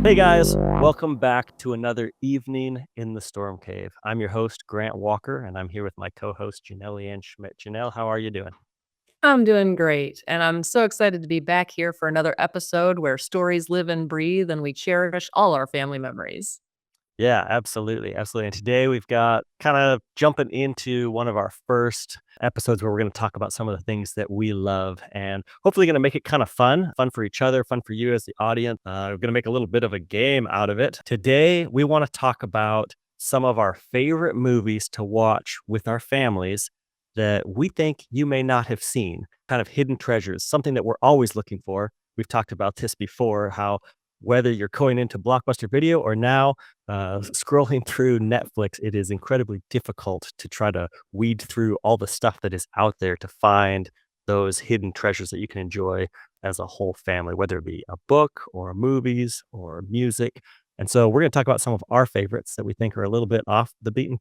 Hey guys, welcome back to another evening in the Stormcave. I'm your host, Grant Walker, and I'm here with my co-host, Jenelle and Schmidt. Janelle, how are you doing? I'm doing great, and I'm so excited to be back here for another episode where stories live and breathe and we cherish all our family memories. Yeah, absolutely. Absolutely. And today we've got kind of jumping into one of our first episodes where we're going to talk about some of the things that we love and hopefully going to make it kind of fun for each other, fun for you as the audience. We're going to make a little bit of a game out of it. Today, we want to talk about some of our favorite movies to watch with our families that we think you may not have seen, kind of hidden treasures, something that we're always looking for. We've talked about this before, how whether you're going into Blockbuster Video or now scrolling through Netflix, it is incredibly difficult to try to weed through all the stuff that is out there to find those hidden treasures that you can enjoy as a whole family, whether it be a book or movies or music. And so we're going to talk about some of our favorites that we think are a little bit off the beaten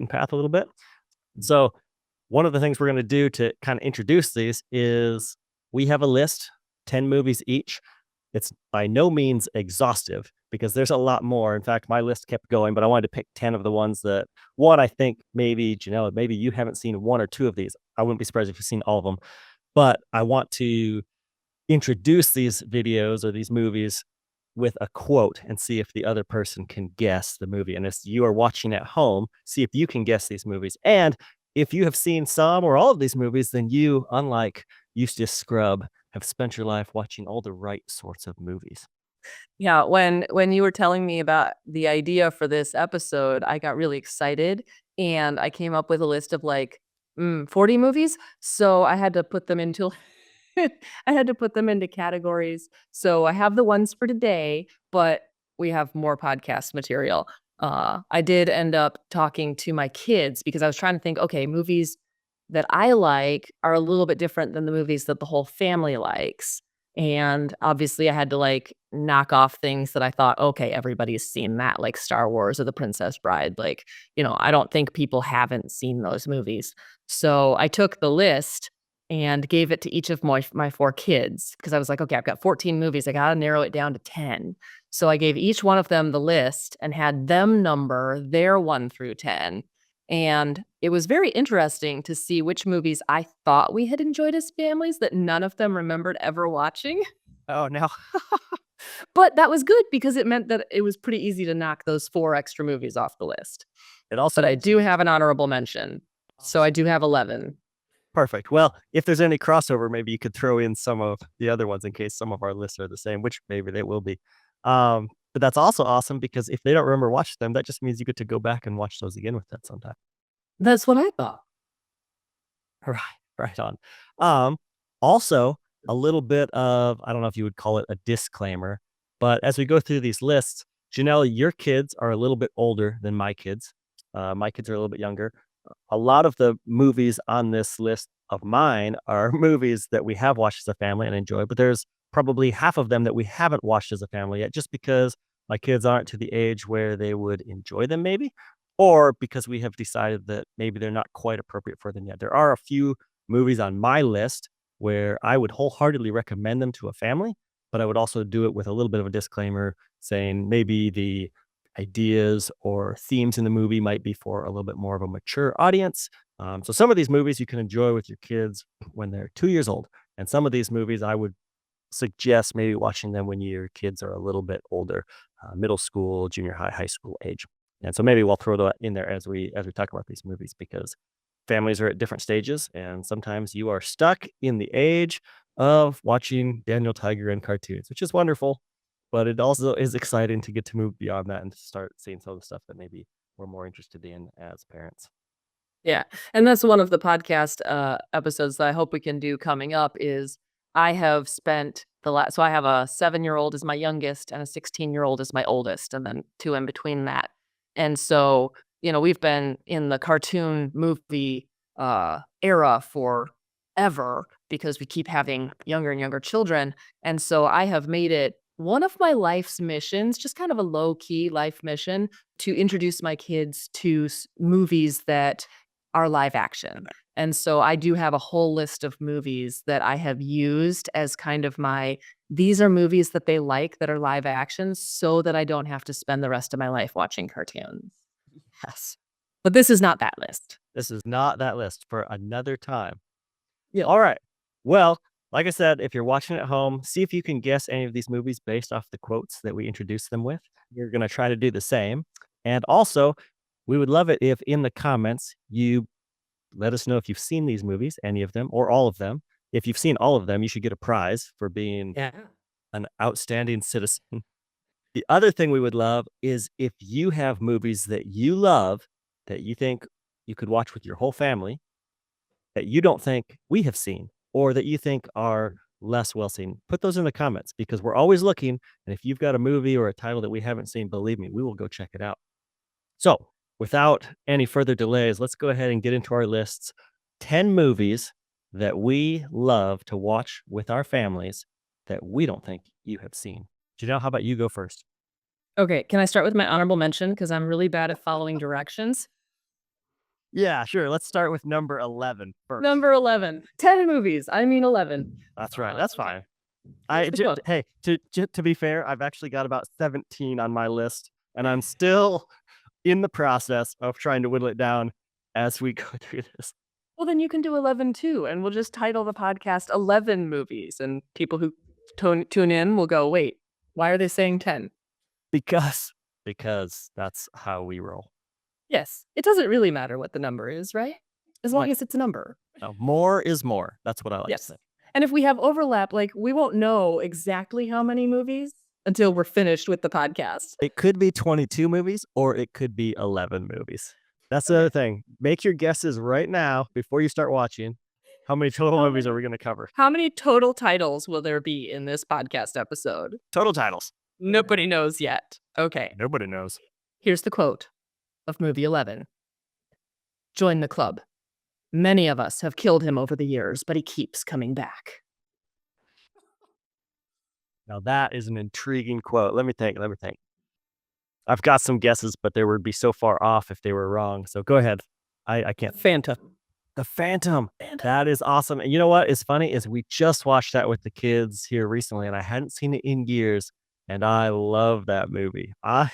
path a little bit. So one of the things we're going to do to kind of introduce these is we have a list, 10 movies each. It's by no means exhaustive because there's a lot more. In fact, my list kept going, but I wanted to pick 10 of the ones that one, I think maybe Janelle, maybe you haven't seen one or two of these. I wouldn't be surprised if you've seen all of them, but I want to introduce these videos or these movies with a quote and see if the other person can guess the movie. And as you are watching at home, see if you can guess these movies. And if you have seen some or all of these movies, then you, unlike Eustace Scrub, have spent your life watching all the right sorts of movies. Yeah, when you were telling me about the idea for this episode, I got really excited and I came up with a list of 40 movies. So I had to put them into I had to put them into categories. So I have the ones for today, but we have more podcast material. I did end up talking to my kids because I was trying to think, okay, movies that I like are a little bit different than the movies that the whole family likes. And obviously, I had to knock off things that I thought, okay, everybody's seen that, like Star Wars or The Princess Bride. I don't think people haven't seen those movies. So I took the list and gave it to each of my four kids because I was like, okay, I've got 14 movies. I got to narrow it down to 10. So I gave each one of them the list and had them number their 1 through 10. And it was very interesting to see which movies I thought we had enjoyed as families that none of them remembered ever watching. Oh, no. But that was good because it meant that it was pretty easy to knock those 4 extra movies off the list. It also But I means do have an honorable mention. So I do have 11. perfect. Well, if there's any crossover, maybe you could throw in some of the other ones in case some of our lists are the same, which maybe they will be. But that's also awesome because if they don't remember watching them, that just means you get to go back and watch those again with them sometime. That's what I thought. Right, right on. Um, Also, a little bit of, I don't know if you would call it a disclaimer, but as we go through these lists, Janelle, your kids are a little bit older than my kids. My kids are a little bit younger. A lot of the movies on this list of mine are movies that we have watched as a family and enjoy, but there's probably half of them that we haven't watched as a family yet, just because my kids aren't to the age where they would enjoy them, maybe, or because we have decided that maybe they're not quite appropriate for them yet. There are a few movies on my list where I would wholeheartedly recommend them to a family, but I would also do it with a little bit of a disclaimer saying maybe the ideas or themes in the movie might be for a little bit more of a mature audience. So some of these movies you can enjoy with your kids when they're 2 years old. And some of these movies I would suggest maybe watching them when your kids are a little bit older, middle school, junior high, high school age. And so maybe we'll throw that in there as we talk about these movies because families are at different stages, and sometimes you are stuck in the age of watching Daniel Tiger and cartoons, which is wonderful, but it also is exciting to get to move beyond that and to start seeing some of the stuff that maybe we're more interested in as parents. Yeah, and that's one of the podcast, episodes that I hope we can do coming up is I have spent so I have a 7-year-old is my youngest and a 16-year-old is my oldest, and then 2 in between that. And so, we've been in the cartoon movie, era forever because we keep having younger and younger children, and so I have made it one of my life's missions, just kind of a low-key life mission, to introduce my kids to movies that are live action. And so I do have a whole list of movies that I have used as kind of my these are movies that they like that are live action so that I don't have to spend the rest of my life watching cartoons. Yes. But this is not that list. This is not that list for another time. Yeah. All right. Well, like I said, if you're watching at home, see if you can guess any of these movies based off the quotes that we introduced them with. We're going to try to do the same. And also, we would love it if in the comments you let us know if you've seen these movies, any of them, or all of them. If you've seen all of them, you should get a prize for being Yeah. an outstanding citizen. The other thing we would love is if you have movies that you love that you think you could watch with your whole family that you don't think we have seen or that you think are less well seen. Put those in the comments because we're always looking. And if you've got a movie or a title that we haven't seen, believe me, we will go check it out. So, without any further delays, let's go ahead and get into our lists. 10 movies that we love to watch with our families that we don't think you have seen. Janelle, how about you go first? Okay, can I start with my honorable mention? Because I'm really bad at following directions. Yeah, sure. Let's start with number 11 first. Number 11. 10 movies. I mean 11. That's right. That's Okay. fine. Here's the quote. Hey, to be fair, I've actually got about 17 on my list, and I'm still in the process of trying to whittle it down as we go through this. Well, then you can do 11 too, and we'll just title the podcast 11 movies, and people who tune in will go, wait, why are they saying 10? Because that's how we roll. Yes, it doesn't really matter what the number is, right? As long Right. as it's a number. No, more is more. That's what I like to Yes. say. And if we have overlap, like we won't know exactly how many movies until we're finished with the podcast. It could be 22 movies or it could be 11 movies. That's the other thing. Make your guesses right now before you start watching. How many total movies are we going to cover? How many total titles will there be in this podcast episode? Total titles. Nobody knows yet. Okay. Nobody knows. Here's the quote of movie 11. Join the club. Many of us have killed him over the years, but he keeps coming back. Now that is an intriguing quote. Let me think. I've got some guesses, but they would be so far off if they were wrong. So go ahead. I can't. Phantom. The Phantom. That is awesome. And you know what is funny is we just watched that with the kids here recently, and I hadn't seen it in years, and I love that movie. I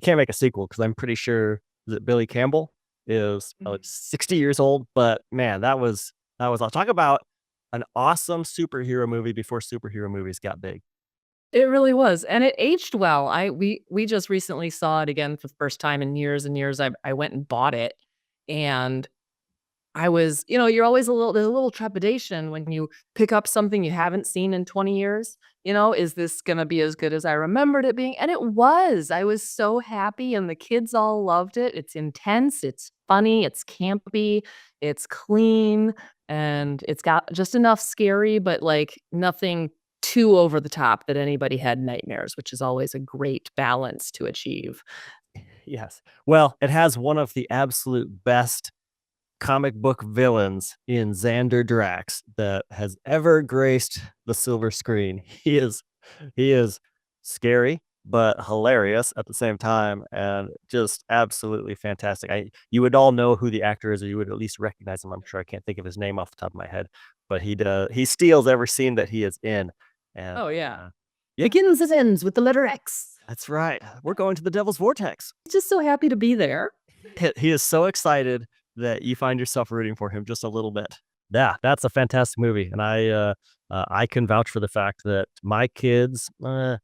can't make a sequel because I'm pretty sure that Billy Campbell is 60 years old. But man, that was I'll talk about an awesome superhero movie before superhero movies got big. It really was, and it aged well. We just recently saw it again for the first time in years and years. I went and bought it, and I was, you're always there's a little trepidation when you pick up something you haven't seen in 20 years. Is this gonna be as good as I remembered it being? And it was. I was so happy, and the kids all loved it. It's intense, it's funny, it's campy, it's clean, and it's got just enough scary, but like nothing too over the top that anybody had nightmares, which is always a great balance to achieve. Yes. Well, it has one of the absolute best comic book villains in Xander Drax that has ever graced the silver screen. He is scary but hilarious at the same time and just absolutely fantastic. You would all know who the actor is, or you would at least recognize him. I'm sure I can't think of his name off the top of my head, but he steals every scene that he is in. And Oh, yeah. yeah. Begins and ends with the letter X. That's right. We're going to the Devil's Vortex. Just so happy to be there. He is so excited that you find yourself rooting for him just a little bit. Yeah, that's a fantastic movie, and I can vouch for the fact that my kids, 9,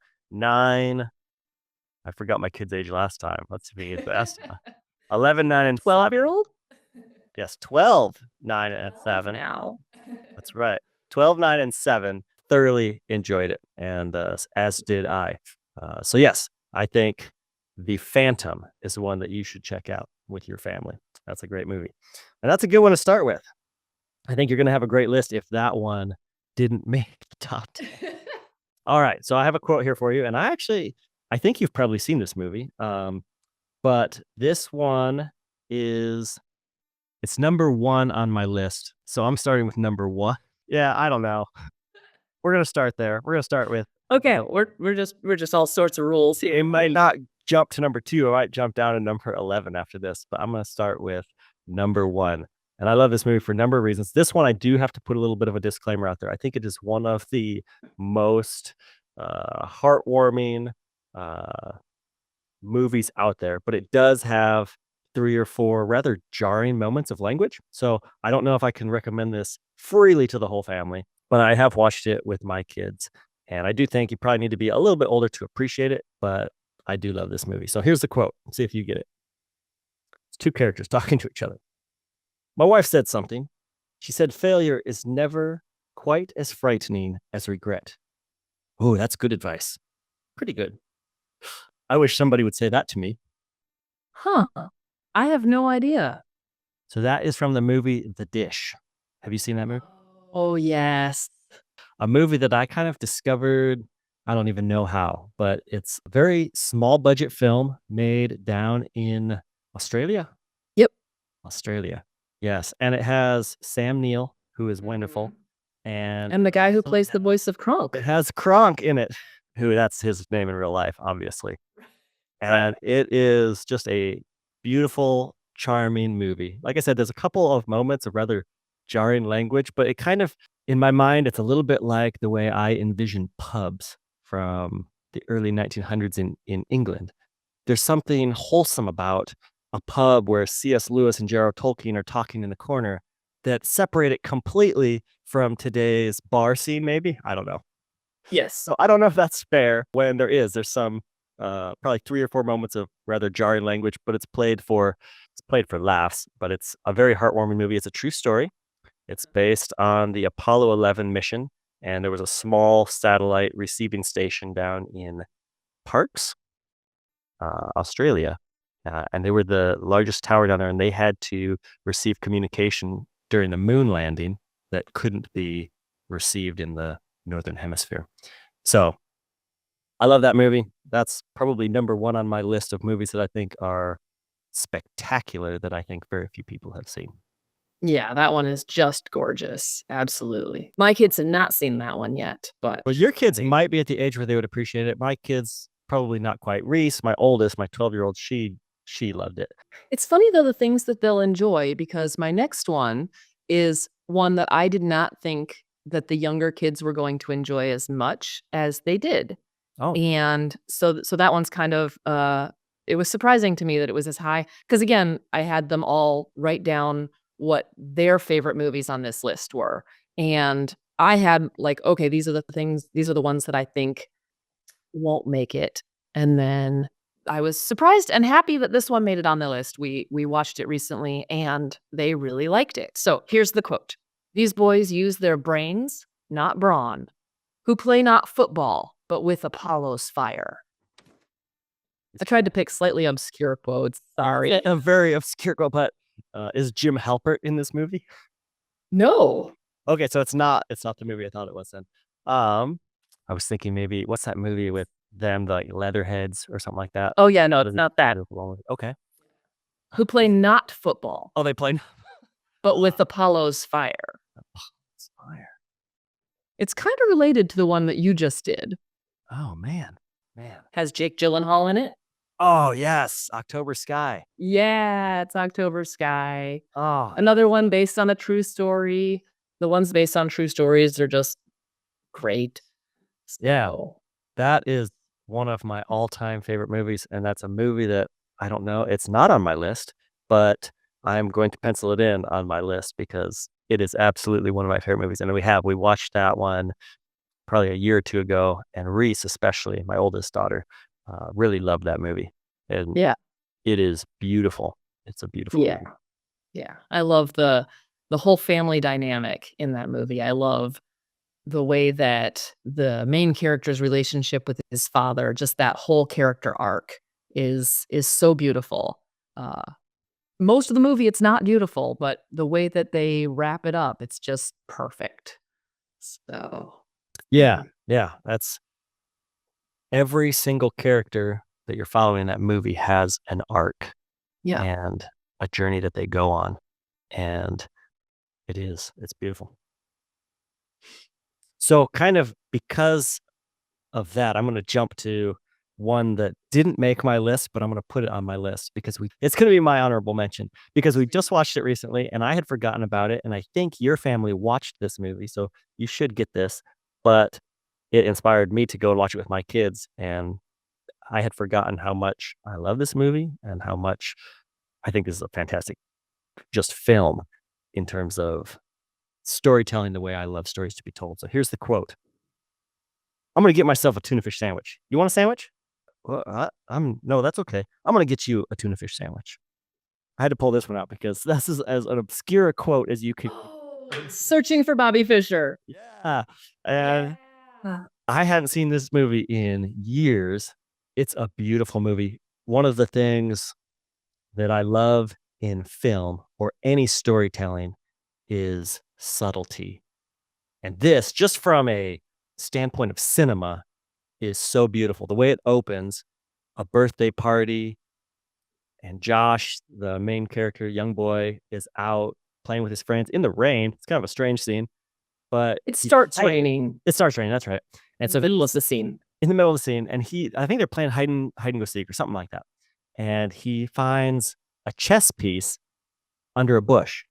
I forgot my kid's age last time. Let's see if he gets best. 11, 9, and 12-year-old? Yes, 12, 9, and 7. Now. That's right. 12, 9, and 7 thoroughly enjoyed it, and as did I. So yes, I think The Phantom is the one that you should check out with your family. That's a great movie. And that's a good one to start with. I think you're going to have a great list if that one didn't make the top 10. All right. So I have a quote here for you. And I think you've probably seen this movie. But this one it's number 1 on my list. So I'm starting with number 1. Yeah, I don't know. We're going to start there. We're going to start with. Okay, we're just all sorts of rules. It might not jump to number 2. I might jump down to number 11 after this, but I'm going to start with number 1. And I love this movie for a number of reasons. This one, I do have to put a little bit of a disclaimer out there. I think it is one of the most heartwarming uh, movies out there, but it does have 3 or 4 rather jarring moments of language. So I don't know if I can recommend this freely to the whole family, but I have watched it with my kids. And I do think you probably need to be a little bit older to appreciate it, but I do love this movie. So here's the quote. Let's see if you get it. It's 2 characters talking to each other. My wife said something. She said, failure is never quite as frightening as regret. Oh, that's good advice. Pretty good. I wish somebody would say that to me. Huh. I have no idea. So that is from the movie The Dish. Have you seen that movie? Oh, yes. A movie that I kind of discovered, I don't even know how, but it's a very small budget film made down in Australia. Yep. Australia. Yes. And it has Sam Neill, who is wonderful. And the guy who plays the voice of Kronk. It has Kronk in it, who that's his name in real life, obviously. And it is just a beautiful, charming movie. Like I said, there's a couple of moments of rather jarring language, but it kind of, in my mind, it's a little bit like the way I envision pubs from the early 1900s in England. There's something wholesome about a pub where C.S. Lewis and J.R.R. Tolkien are talking in the corner that separate it completely from today's bar scene, maybe? I don't know. Yes. So I don't know if that's fair when there's some probably 3 or 4 moments of rather jarring language, but it's played for laughs, but it's a very heartwarming movie. It's a true story. It's based on the Apollo 11 mission, and there was a small satellite receiving station down in Parkes, Australia, and they were the largest tower down there, and they had to receive communication during the moon landing that couldn't be received in the northern hemisphere. So I love that movie. That's probably number 1 on my list of movies that I think are spectacular that I think very few people have seen. Yeah, that one is just gorgeous. Absolutely. My kids have not seen that one yet, but Well, your kids might be at the age where they would appreciate it. My kids, probably not quite. Reese, my oldest, my 12-year-old, she loved it. it's funny though the things that they'll enjoy because my next one is one that I did not think that the younger kids were going to enjoy as much as they did. Oh, And so that one's kind of it was surprising to me that it was as high because again, I had them all write down what their favorite movies on this list were. And I had like, okay, these are the ones that I think won't make it. And then I was surprised and happy that this one made it on the list. We watched it recently and they really liked it. So here's the quote. These boys use their brains, not brawn, who play not football, but with Apollo's fire. I tried to pick slightly obscure quotes. Sorry. a very obscure quote, but is Jim Halpert in this movie? No. Okay, so it's not the movie I thought it was then. I was thinking maybe what's that movie with them, like Leatherheads or something like that? Oh yeah, no, it's not that. Okay. Who play not football, Oh, they played but with Apollo's fire. Fire. It's kind of related to the one that you just did. Oh man. Has Jake Gyllenhaal in it? Oh yes, October Sky. Yeah, it's October Sky. Oh, Another one based on a true story. The ones based on true stories are just great. yeah. So, That is one of my all-time favorite movies, and that's a movie that I don't know, it's not on my list, but I'm going to pencil it in on my list because it is absolutely one of my favorite movies. And we watched that one probably a year or 2 ago, and Reese, especially my oldest daughter, really loved that movie. And yeah. it is beautiful. It's a beautiful Yeah. movie. Yeah. I love the whole family dynamic in that movie. I love the way that the main character's relationship with his father, just that whole character arc is so beautiful. Most of the movie, it's not beautiful, but the way that they wrap it up, it's just perfect. So, Yeah, that's every single character that you're following in that movie has an arc yeah. and a journey that they go on, and it's beautiful. So kind of because of that, I'm gonna jump to one that didn't make my list, but I'm gonna put it on my list because it's gonna be my honorable mention because we just watched it recently and I had forgotten about it, and I think your family watched this movie, so you should get this, but it inspired me to go watch it with my kids, and I had forgotten how much I love this movie and how much I think this is a fantastic just film in terms of storytelling the way I love stories to be told. So here's the quote. "I'm gonna get myself a tuna fish sandwich. You want a sandwich?" "Well, I'm no, that's okay. I'm gonna get you a tuna fish sandwich." I had to pull this one out because this is as an obscure a quote as you could. Oh, Searching for Bobby Fischer. Yeah, and I hadn't seen this movie in years. It's a beautiful movie. One of the things that I love in film or any storytelling is subtlety. And this, just from a standpoint of cinema, is so beautiful. The way it opens, a birthday party, and Josh, the main character, young boy, is out playing with his friends in the rain. It's kind of a strange scene, but It starts raining. it starts raining. That's right. And so Middle of the scene. in the middle of the scene, and I think they're playing hide and go seek or something like that. And he finds a chess piece under a bush,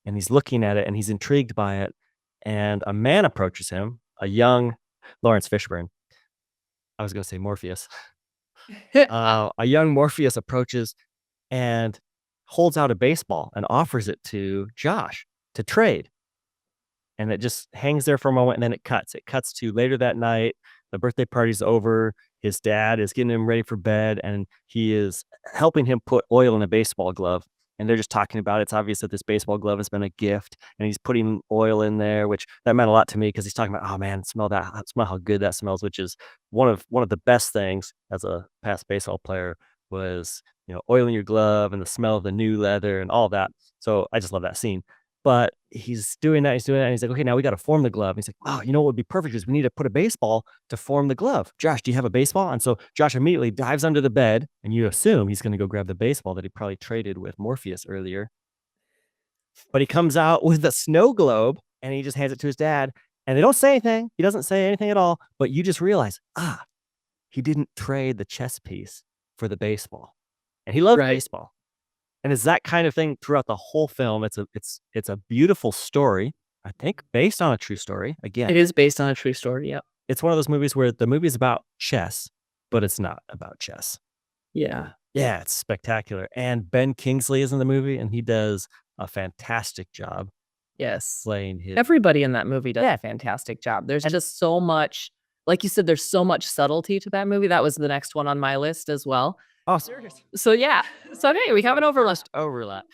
and he's looking at it, and he's intrigued by it. And a man approaches him, a young Lawrence Fishburne. I was going to say Morpheus. A young Morpheus approaches and holds out a baseball and offers it to Josh to trade. And it just hangs there for a moment and then it cuts. It cuts to later that night. The birthday party's over. His dad is getting him ready for bed and he is helping him put oil in a baseball glove. And they're just talking about it. It's obvious that this baseball glove has been a gift and he's putting oil in there, which that meant a lot to me because he's talking about, oh man, smell that, smell how good that smells, which is one of the best things as a past baseball player was, oil in your glove and the smell of the new leather and all that. So I just love that scene. But he's doing that, and he's like, "Okay, now we gotta form the glove." And he's like, "Oh, you know what would be perfect is we need to put a baseball to form the glove. Josh, do you have a baseball?" And so Josh immediately dives under the bed, and you assume he's gonna go grab the baseball that he probably traded with Morpheus earlier. But he comes out with a snow globe, and he just hands it to his dad, and they don't say anything. He doesn't say anything at all, but you just realize, he didn't trade the chess piece for the baseball. And he loved Right. baseball. And it's that kind of thing throughout the whole film. It's a beautiful story, I think, based on a true story. Again, It is based on a true story. Yep. it's one of those movies where the movie is about chess, but it's not about chess. Yeah. Yeah, it's spectacular. And Ben Kingsley is in the movie, and he does a fantastic job Yes. playing his. Everybody in that movie does a fantastic job. There's just so much, like you said, there's so much subtlety to that movie. That was the next one on my list as well. Oh, serious? So yeah. So hey, we have an overlap. Overlap.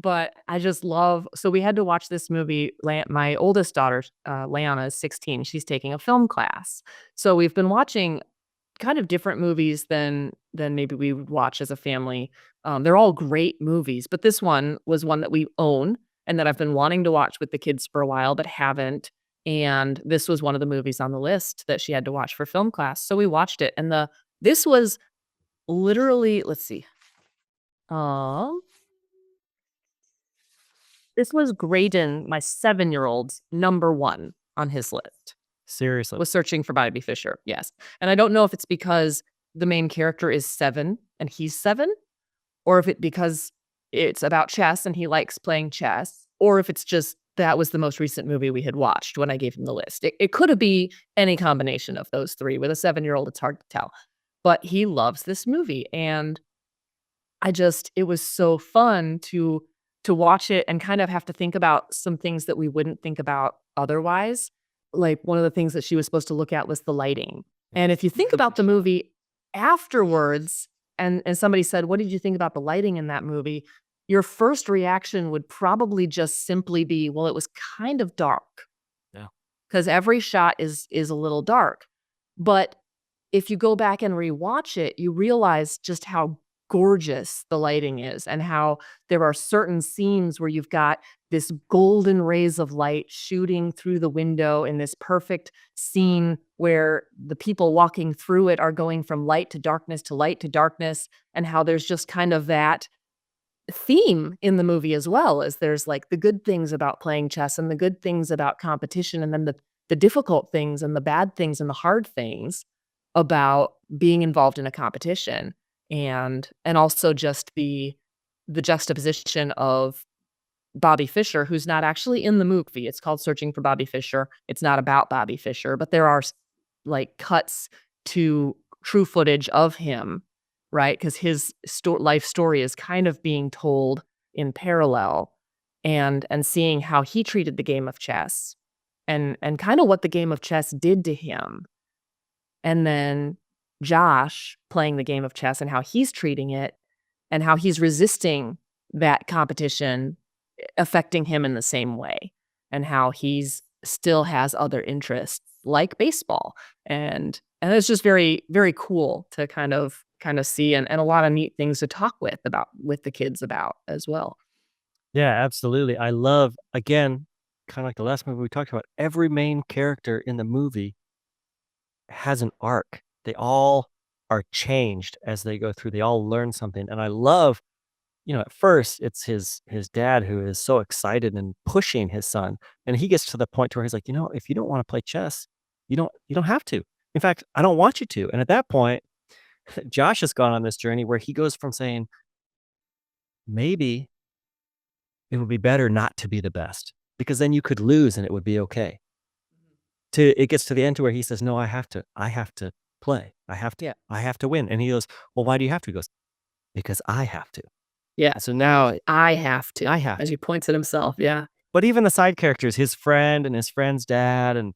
But I just love, so we had to watch this movie. My oldest daughter, Leanna, is 16. She's taking a film class. So we've been watching kind of different movies than maybe we would watch as a family. They're all great movies, but this one was one that we own and that I've been wanting to watch with the kids for a while, but haven't. And this was one of the movies on the list that she had to watch for film class. So we watched it. And this was literally, let's see. This was Graydon, my 7-year-old's number one on his list. Seriously. Was Searching for Bobby Fischer, yes. And I don't know if it's because the main character is 7 and he's 7, or if because it's about chess and he likes playing chess, or if it's just that was the most recent movie we had watched when I gave him the list. It could have been any combination of those three. With a 7-year-old, it's hard to tell. But he loves this movie, and it was so fun to watch it and kind of have to think about some things that we wouldn't think about otherwise. Like, one of the things that she was supposed to look at was the lighting. And if you think about the movie afterwards, and somebody said, "What did you think about the lighting in that movie?" Your first reaction would probably just simply be, "Well, it was kind of dark." Yeah. Because every shot is a little dark. But if you go back and rewatch it, you realize just how gorgeous the lighting is and how there are certain scenes where you've got this golden rays of light shooting through the window in this perfect scene where the people walking through it are going from light to darkness to light to darkness, and how there's just kind of that theme in the movie as well, as there's like the good things about playing chess and the good things about competition, and then the difficult things and the bad things and the hard things about being involved in a competition and also just the juxtaposition of Bobby Fischer, who's not actually in the movie. It's called Searching for Bobby Fischer. It's not about Bobby Fischer, but there are like cuts to true footage of him, right? Because his life story is kind of being told in parallel, and seeing how he treated the game of chess, and kind of what the game of chess did to him, and then Josh playing the game of chess and how he's treating it, and how he's resisting that competition affecting him in the same way, and how he's still has other interests like baseball, and it's just very, very cool to kind of see, and a lot of neat things to talk with the kids about as well. Yeah, absolutely. I love, again, kind of like the last movie we talked about, every main character in the movie has an arc. They all are changed as they go through. They all learn something. And I love, at first it's his dad who is so excited and pushing his son. And he gets to the point where he's like, if you don't want to play chess, you don't have to. In fact, I don't want you to. And at that point, Josh has gone on this journey where he goes from saying, maybe it would be better not to be the best because then you could lose and it would be okay. To it gets to the end to where he says, "No, I have to play. Yeah. I have to win." And he goes, "Well, why do you have to?" He goes, "Because I have to." Yeah. So now I have to, I have as to. he points at himself, yeah. But even the side characters, his friend and his friend's dad and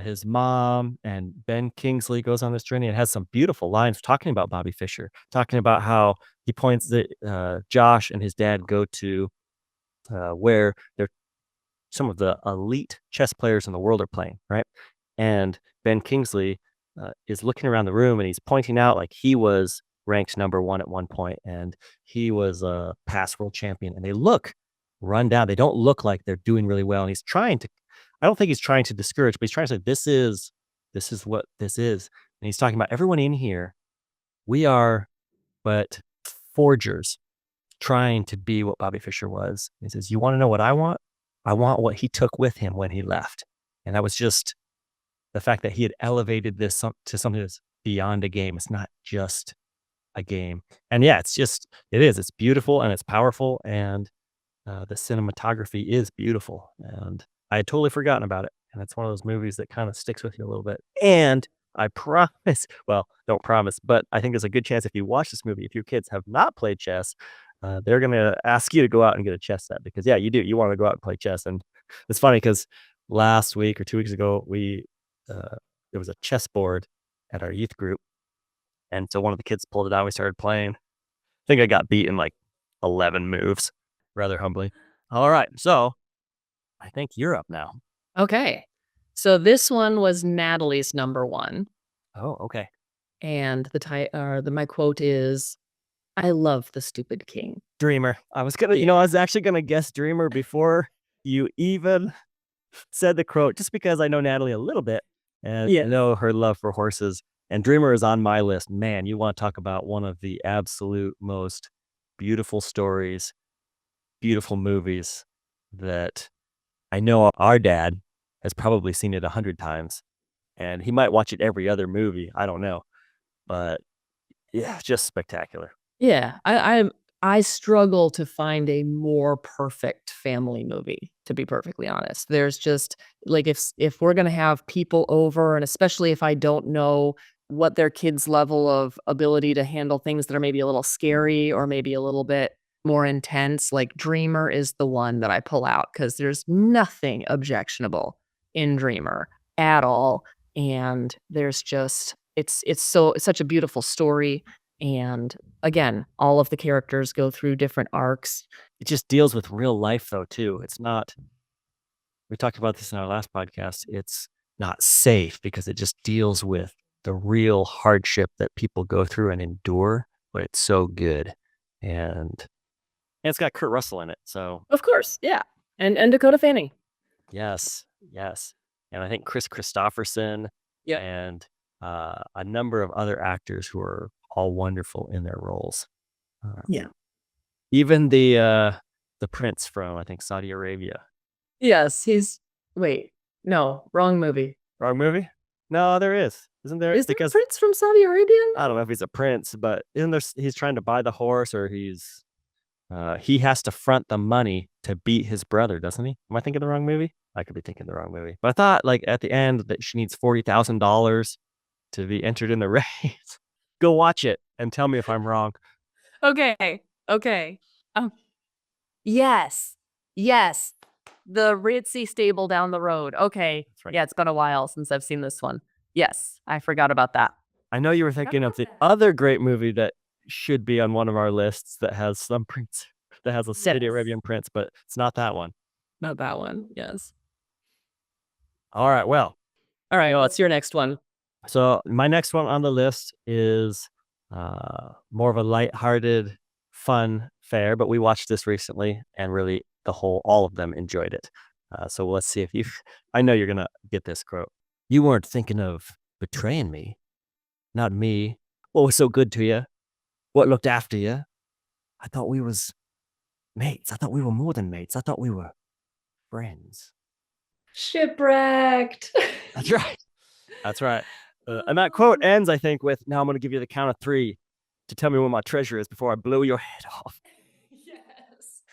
his mom and Ben Kingsley goes on this journey and has some beautiful lines talking about Bobby Fischer, talking about how he points that Josh and his dad go to where they're some of the elite chess players in the world are playing, right? And Ben Kingsley is looking around the room and he's pointing out like he was ranked number one at one point and he was a past world champion. And they look run down. They don't look like they're doing really well. And he's trying to, I don't think he's trying to discourage, but he's trying to say, this is what this is. And he's talking about everyone in here. We are but forgers trying to be what Bobby Fischer was. He says, "You want to know what I want? I want what he took with him when he left." And that was just the fact that he had elevated this to something that's beyond a game. It's not just a game. And yeah, it is. It's beautiful and it's powerful. And the cinematography is beautiful. And I had totally forgotten about it. And it's one of those movies that kind of sticks with you a little bit. And I promise, well, don't promise, but I think there's a good chance if you watch this movie, if your kids have not played chess, they're going to ask you to go out and get a chess set because, yeah, you do. You want to go out and play chess. And it's funny because last week or 2 weeks ago, there was a chessboard at our youth group. And so one of the kids pulled it out. We started playing. I think I got beat in like 11 moves, rather humbly. All right. So I think you're up now. Okay. So this one was Natalie's number one, Oh, okay. and my quote is, "I love the stupid king." Dreamer. I was actually gonna guess Dreamer before you even said the quote, just because I know Natalie a little bit and I Yeah. know her love for horses. And Dreamer is on my list. Man, you want to talk about one of the absolute most beautiful stories, beautiful movies that I know our dad has probably seen it 100 times, and he might watch it every other movie. I don't know, but yeah, just spectacular. Yeah, I struggle to find a more perfect family movie, to be perfectly honest. There's just like, if we're gonna have people over, and especially if I don't know what their kids' level of ability to handle things that are maybe a little scary or maybe a little bit more intense, like Dreamer is the one that I pull out because there's nothing objectionable in Dreamer at all, and there's just it's such a beautiful story, and again, all of the characters go through different arcs. It just deals with real life though too. It's not we talked about this in our last podcast. It's not safe because it just deals with the real hardship that people go through and endure, but it's so good. And it's got Kurt Russell in it. So Of course, yeah, and Dakota Fanning. yes, yes. And I think Chris Christopherson Yep. and a number of other actors who are all wonderful in their roles. Uh, Yeah. even the prince from I think Saudi Arabia. Yes, he's wait, no, wrong movie. Wrong movie? No, there is. Isn't there? Is there a Because prince from Saudi Arabia? I don't know if he's a prince, but isn't there? He's trying to buy the horse, or he has to front the money to beat his brother, doesn't he? Am I thinking the wrong movie? I could be thinking the wrong movie. But I thought, like, at the end that she needs $40,000 to be entered in the race. Go watch it and tell me if I'm wrong. Okay. Okay. Yes. Yes. The ritzy stable down the road. Okay. That's right. Yeah, it's been a while since I've seen this one. Yes, I forgot about that. I know you were thinking of the other great movie that should be on one of our lists that has some prince, that has a Saudi Yes. Arabian prince, but it's not that one. Not that one. Yes. All right. Well, All right. What's your next one? so my next one on the list is more of a lighthearted, fun fare, but we watched this recently and really all of them enjoyed it. So let's see if you, I know you're going to get this quote. You weren't thinking of betraying me. Not me. What was so good to you? What looked after you? I thought we was mates. I thought we were more than mates. I thought we were friends. Shipwrecked. That's right. That's right. And that quote ends, I think, with, now I'm going to give you the count of 3 to tell me where my treasure is before I blow your head off. Yes.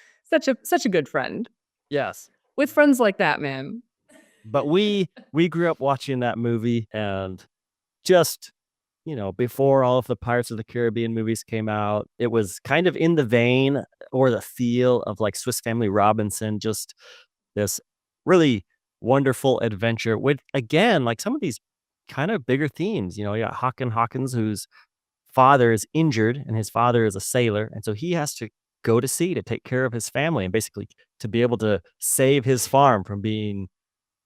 Such a good friend. Yes. With friends like that, man. But we grew up watching that movie, and just, before all of the Pirates of the Caribbean movies came out, it was kind of in the vein or the feel of like Swiss Family Robinson, just this really wonderful adventure with, again, like some of these kind of bigger themes. You got Hawkins, whose father is injured, and his father is a sailor. And so he has to go to sea to take care of his family and basically to be able to save his farm from being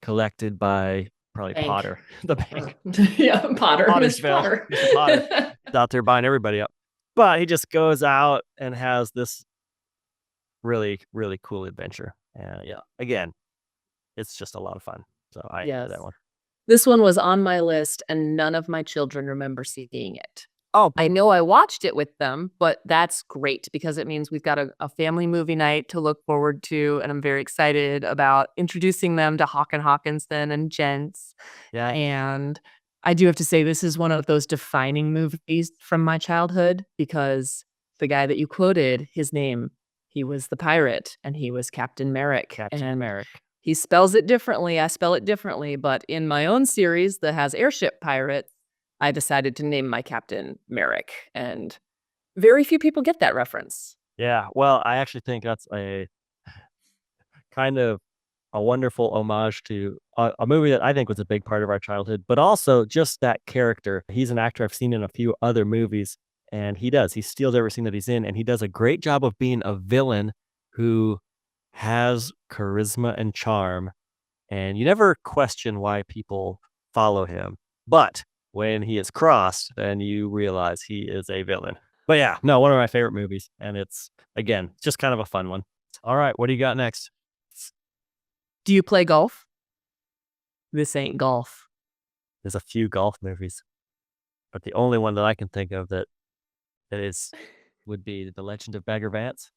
collected by probably Bank. Potter, the bank. Yeah, Potter. Pottersville. Potter. Mr. Potter. He's out there buying everybody up. But he just goes out and has this really, really cool adventure. And yeah, again, it's just a lot of fun. So I enjoy that one. This one was on my list, and none of my children remember seeing it. Oh, I know I watched it with them, but that's great because it means we've got a family movie night to look forward to, and I'm very excited about introducing them to Hawkinson and Gents. yeah. And I do have to say, this is one of those defining movies from my childhood because the guy that you quoted, his name, he was the pirate, and he was Captain Merrick. Captain Merrick. He spells it differently. I spell it differently, but in my own series that has airship pirates, I decided to name my captain Merrick, and very few people get that reference. Yeah, well, I actually think that's a kind of a wonderful homage to a movie that I think was a big part of our childhood, but also just that character. He's an actor I've seen in a few other movies, and he steals every scene that he's in, and he does a great job of being a villain who has charisma and charm, and you never question why people follow him. But when he is crossed, then you realize he is a villain. But yeah, no, one of my favorite movies. And it's, again, just kind of a fun one. All right, what do you got next? Do you play golf? This ain't golf. There's a few golf movies, but the only one that I can think of that would be The Legend of Bagger Vance.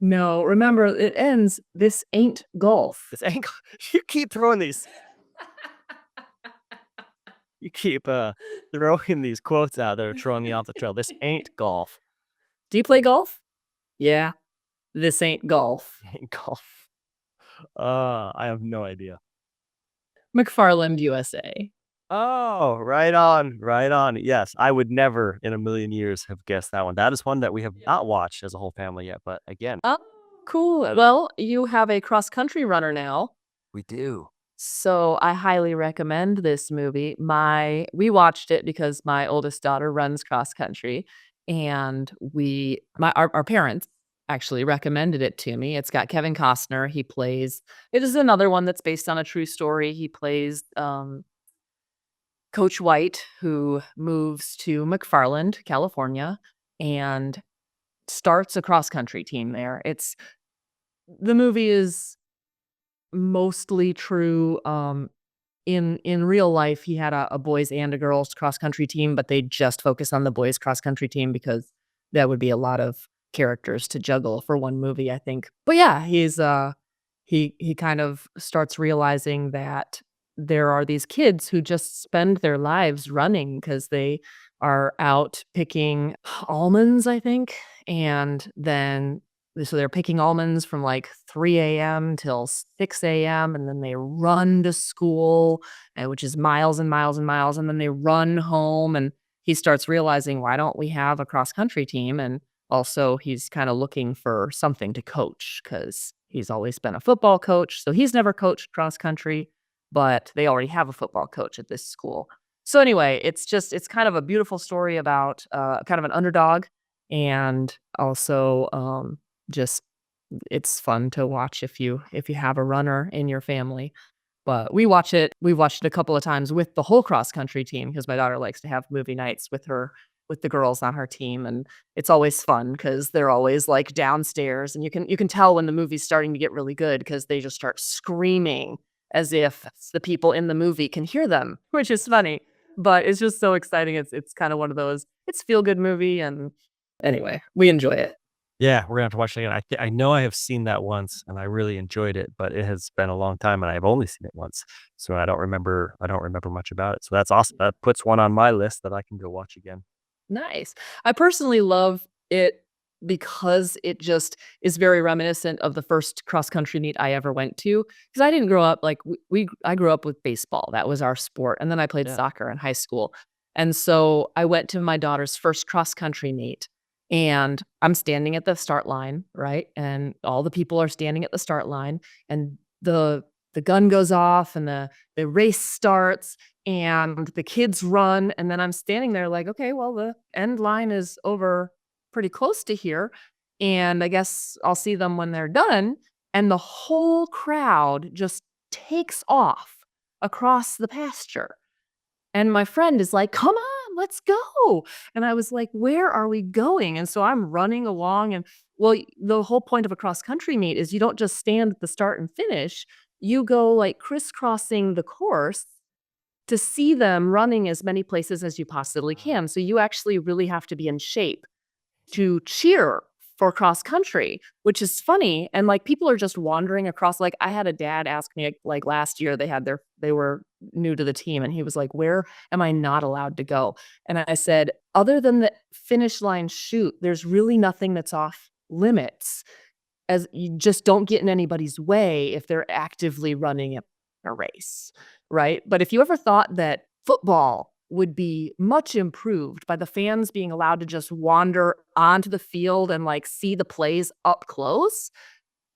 No, remember, it ends, this ain't golf. This ain't, you keep throwing these. You keep throwing these quotes out that are throwing me off the trail. This ain't golf. Do you play golf? Yeah. This ain't golf. Ain't golf. I have no idea. McFarland, USA. Oh, right on, right on. Yes, I would never in a million years have guessed that one. That is one that we have not watched as a whole family yet, but again. Oh, cool. Well, you have a cross-country runner now. We do. So I highly recommend this movie. We watched it because my oldest daughter runs cross country, and our parents actually recommended it to me. It's got Kevin Costner. It is another one that's based on a true story. He plays Coach White, who moves to McFarland, California, and starts a cross country team there. The movie is mostly true. In real life, he had a boys and a girls cross country team, but they just focus on the boys cross country team because that would be a lot of characters to juggle for one movie, I think. But yeah, he kind of starts realizing that there are these kids who just spend their lives running because they are out picking almonds, I think, and then so they're picking almonds from, like, 3 a.m. till 6 a.m., and then they run to school, which is miles and miles and miles, and then they run home, and he starts realizing, "Why don't we have a cross-country team?" And also, he's kinda looking for something to coach because he's always been a football coach, so he's never coached cross-country, but they already have a football coach at this school. So, anyway, it's kind of a beautiful story about, kind of an underdog, and also, just it's fun to watch if you have a runner in your family. But we've watched it a couple of times with the whole cross country team because my daughter likes to have movie nights with the girls on her team, and it's always fun because 'cause they're always, like, downstairs, and you can tell when the movie's starting to get really good because they just start screaming as if the people in the movie can hear them, which is funny, but it's just so exciting. It's kinda one of those it's feel-good movie, and anyway, we enjoy it. Yeah, we're gonna have to watch it again. I know I have seen that once, and I really enjoyed it, but it has been a long time, and I've only seen it once, so I don't remember much about it. So that's awesome. That puts one on my list that I can go watch again. Nice. I personally love it because it just is very reminiscent of the first cross country meet I ever went to. Because I didn't grow up like I grew up with baseball. That was our sport. And then I played Yeah. soccer in high school. And so I went to my daughter's first cross country meet. And I'm standing at the start line, right? And all the people are standing at the start line. And the gun goes off and the race starts and the kids run, and then I'm standing there like, "Okay, well, the end line is over pretty close to here, and I guess I'll see them when they're done," and the whole crowd just takes off across the pasture, and my friend is like, "Come on, let's go," and I was like, "Where are we going?" And so I'm running along and well, the whole point of a cross country meet is you don't just stand at the start and finish, you go, like, crisscrossing the course to see them running as many places as you possibly Wow. can. So you actually really have to be in shape to cheer for cross country, which is funny. And like people are just wandering across. Like I had a dad ask me like last year they were new to the team and he was like, "Where am I not allowed to go?" And I said, "Other than the finish line shoot, there's really nothing that's off limits as you just don't get in anybody's way if they're actively running a race, right? But if you ever thought that football would be much improved by the fans being allowed to just wander onto the field and like see the plays up close,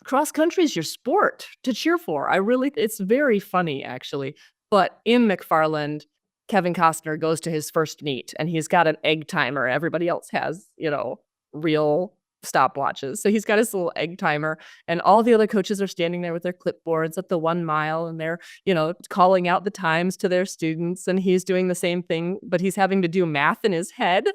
cross country is your sport to cheer for. It's very funny actually. But in McFarland, Kevin Costner goes to his first meet and he's got an egg timer. Everybody else has, real stopwatches. So he's got his little egg timer and all the other coaches are standing there with their clipboards at the 1 mile and they're, calling out the times to their students and he's doing the same thing, but he's having to do math in his head,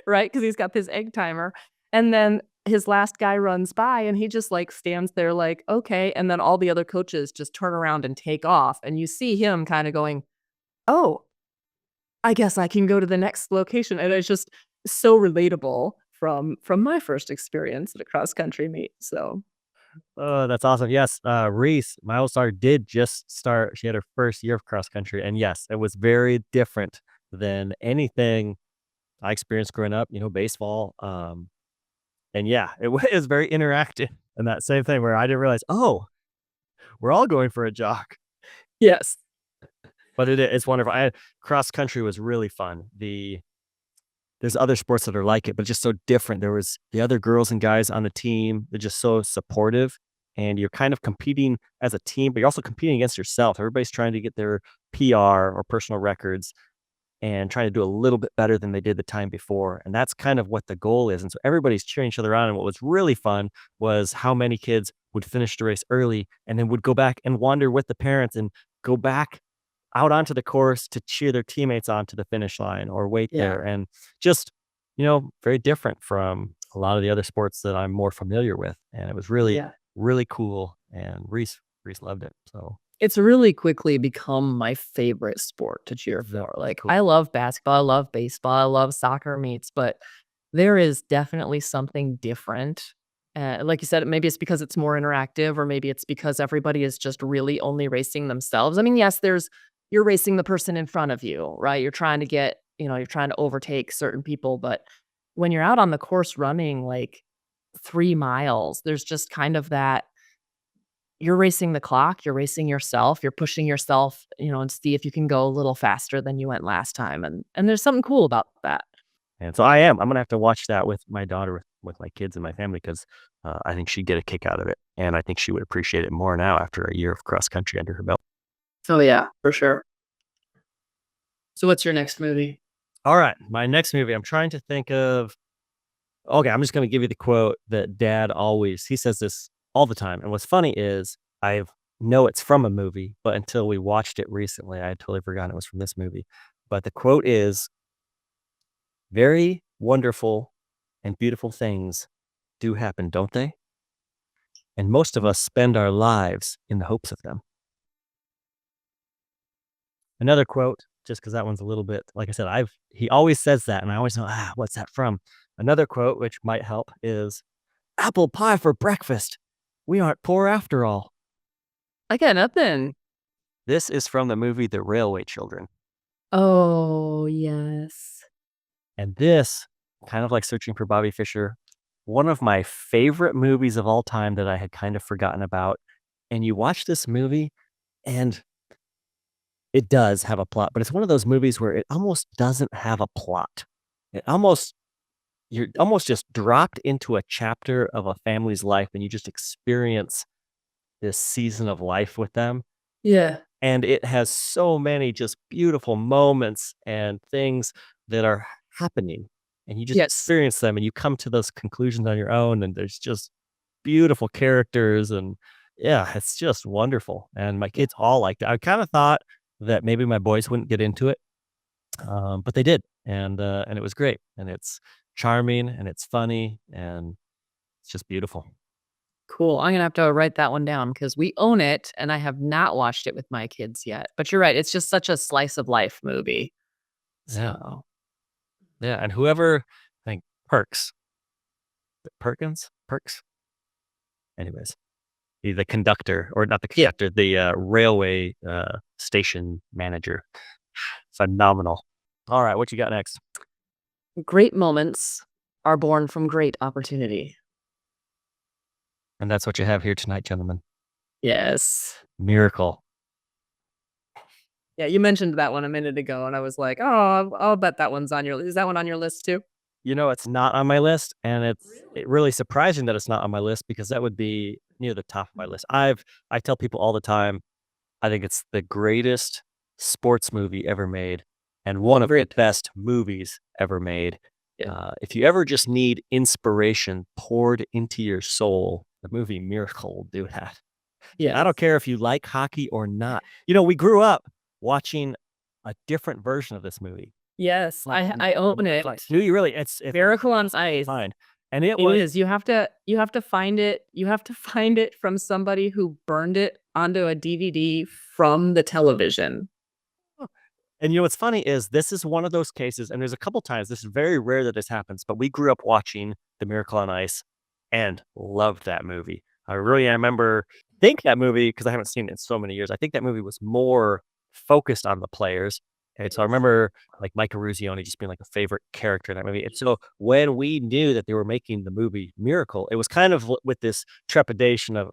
right? Because he's got this egg timer. And then his last guy runs by and he just like stands there like, okay. And then all the other coaches just turn around and take off. And you see him kind of going, oh, I guess I can go to the next location. And it's just so relatable from my first experience at a cross country meet. So Oh, that's awesome. Yes, Reese, my old star, did just start. She had her first year of cross country, and yes, it was very different than anything I experienced growing up. Baseball. And yeah, it was very interactive, and that same thing where I didn't realize, oh, we're all going for a jog, yes. but it's wonderful. Cross country was really fun. There's other sports that are like it, but just so different. There was the other girls and guys on the team. They're just so supportive, and you're kind of competing as a team, but you're also competing against yourself. Everybody's trying to get their PR or personal records and trying to do a little bit better than they did the time before. And that's kind of what the goal is. And so everybody's cheering each other on. And what was really fun was how many kids would finish the race early and then would go back and wander with the parents and go back out onto the course to cheer their teammates on to the finish line or wait there. Yeah. And just, very different from a lot of the other sports that I'm more familiar with. And it was really, Yeah. really cool. And Reese loved it. So It's really quickly become my favorite sport to cheer very for. Like, cool. I love basketball, I love baseball, I love soccer meets, but there is definitely something different Like you said, maybe it's because it's more interactive, or maybe it's because everybody is just really only racing themselves. I mean, yes, you're racing the person in front of you, right? You're trying to you're trying to overtake certain people, but when you're out on the course running like 3 miles, there's just kind of that you're racing the clock, you're racing yourself, you're pushing yourself, and see if you can go a little faster than you went last time, and there's something cool about that. And so I'm gonna have to watch that with my daughter, with my kids and my family, 'cause, I think she'd get a kick out of it, and I think she would appreciate it more now after a year of cross country under her belt. Oh, yeah, for sure. So what's your next movie? Alright, my next movie, I'm trying to think of. Okay, I'm just gonna give you the quote that dad always he says this all the time, and what's funny is I know it's from a movie, but until we watched it recently, I had totally forgotten it was from this movie. But the quote is, "Very wonderful and beautiful things do happen, don't they? And most of us spend our lives in the hopes of them." Another quote, just because that one's a little bit, like I said, he always says that, and I always know, what's that from? Another quote, which might help, is, "Apple pie for breakfast. We aren't poor after all." I got nothing. This is from the movie The Railway Children. Oh, yes. And this, kind of like Searching for Bobby Fischer, one of my favorite movies of all time that I had kind of forgotten about. And you watch this movie, and it does have a plot, but it's one of those movies where it almost doesn't have a plot. It almost You're almost just dropped into a chapter of a family's life, and you just experience this season of life with them. Yeah. And it has so many just beautiful moments and things that are happening, and you just Yes. experience them, and you come to those conclusions on your own, and there's just beautiful characters, and yeah, it's just wonderful, and my kids all liked it. I kinda thought that maybe my boys wouldn't get into it, but they did, and it was great, and it's charming, and it's funny, and it's just beautiful. Cool. I'm gonna have to write that one down because we own it, and I have not watched it with my kids yet. But you're right, it's just such a slice of life movie. Yeah, So yeah, and whoever I think Perks, Perkins? Perks? Anyways, the conductor, or not the yeah, conductor, the, railway, station manager. Phenomenal. Alright, what you got next? great moments are born from great opportunity. And that's what you have here tonight, gentlemen. Yes. Miracle. Yeah, you mentioned that one a minute ago, and I was like, "Oh, I'll bet that one's on your is that one on your list too?" You know, it's not on my list, and really surprising that it's not on my list, because that would be near the top of my list. I tell people all the time, I think it's the greatest sports movie ever made, and one of the Agreed. best movies ever made. Yeah. If you ever just need inspiration poured into your soul, the movie Miracle will do that. And I Yes. don't care if you like hockey or not. You know, we grew up watching a different version of this movie. Yes, Like, I own it. like, do you really? It's Miracle on Ice. fine, and it It was. is. You have to find it from somebody who burned it onto a DVD from the television. And you know what's funny is this is one of those cases, and there's a couple times, this is very rare that this happens, but we grew up watching The Miracle on Ice and loved that movie. I remember think that movie, because I haven't seen it in so many years. I think that movie was more focused on the players. And so I remember like Mike Eruzione just being like a favorite character in that movie. And so when we knew that they were making the movie Miracle, it was kind of with this trepidation of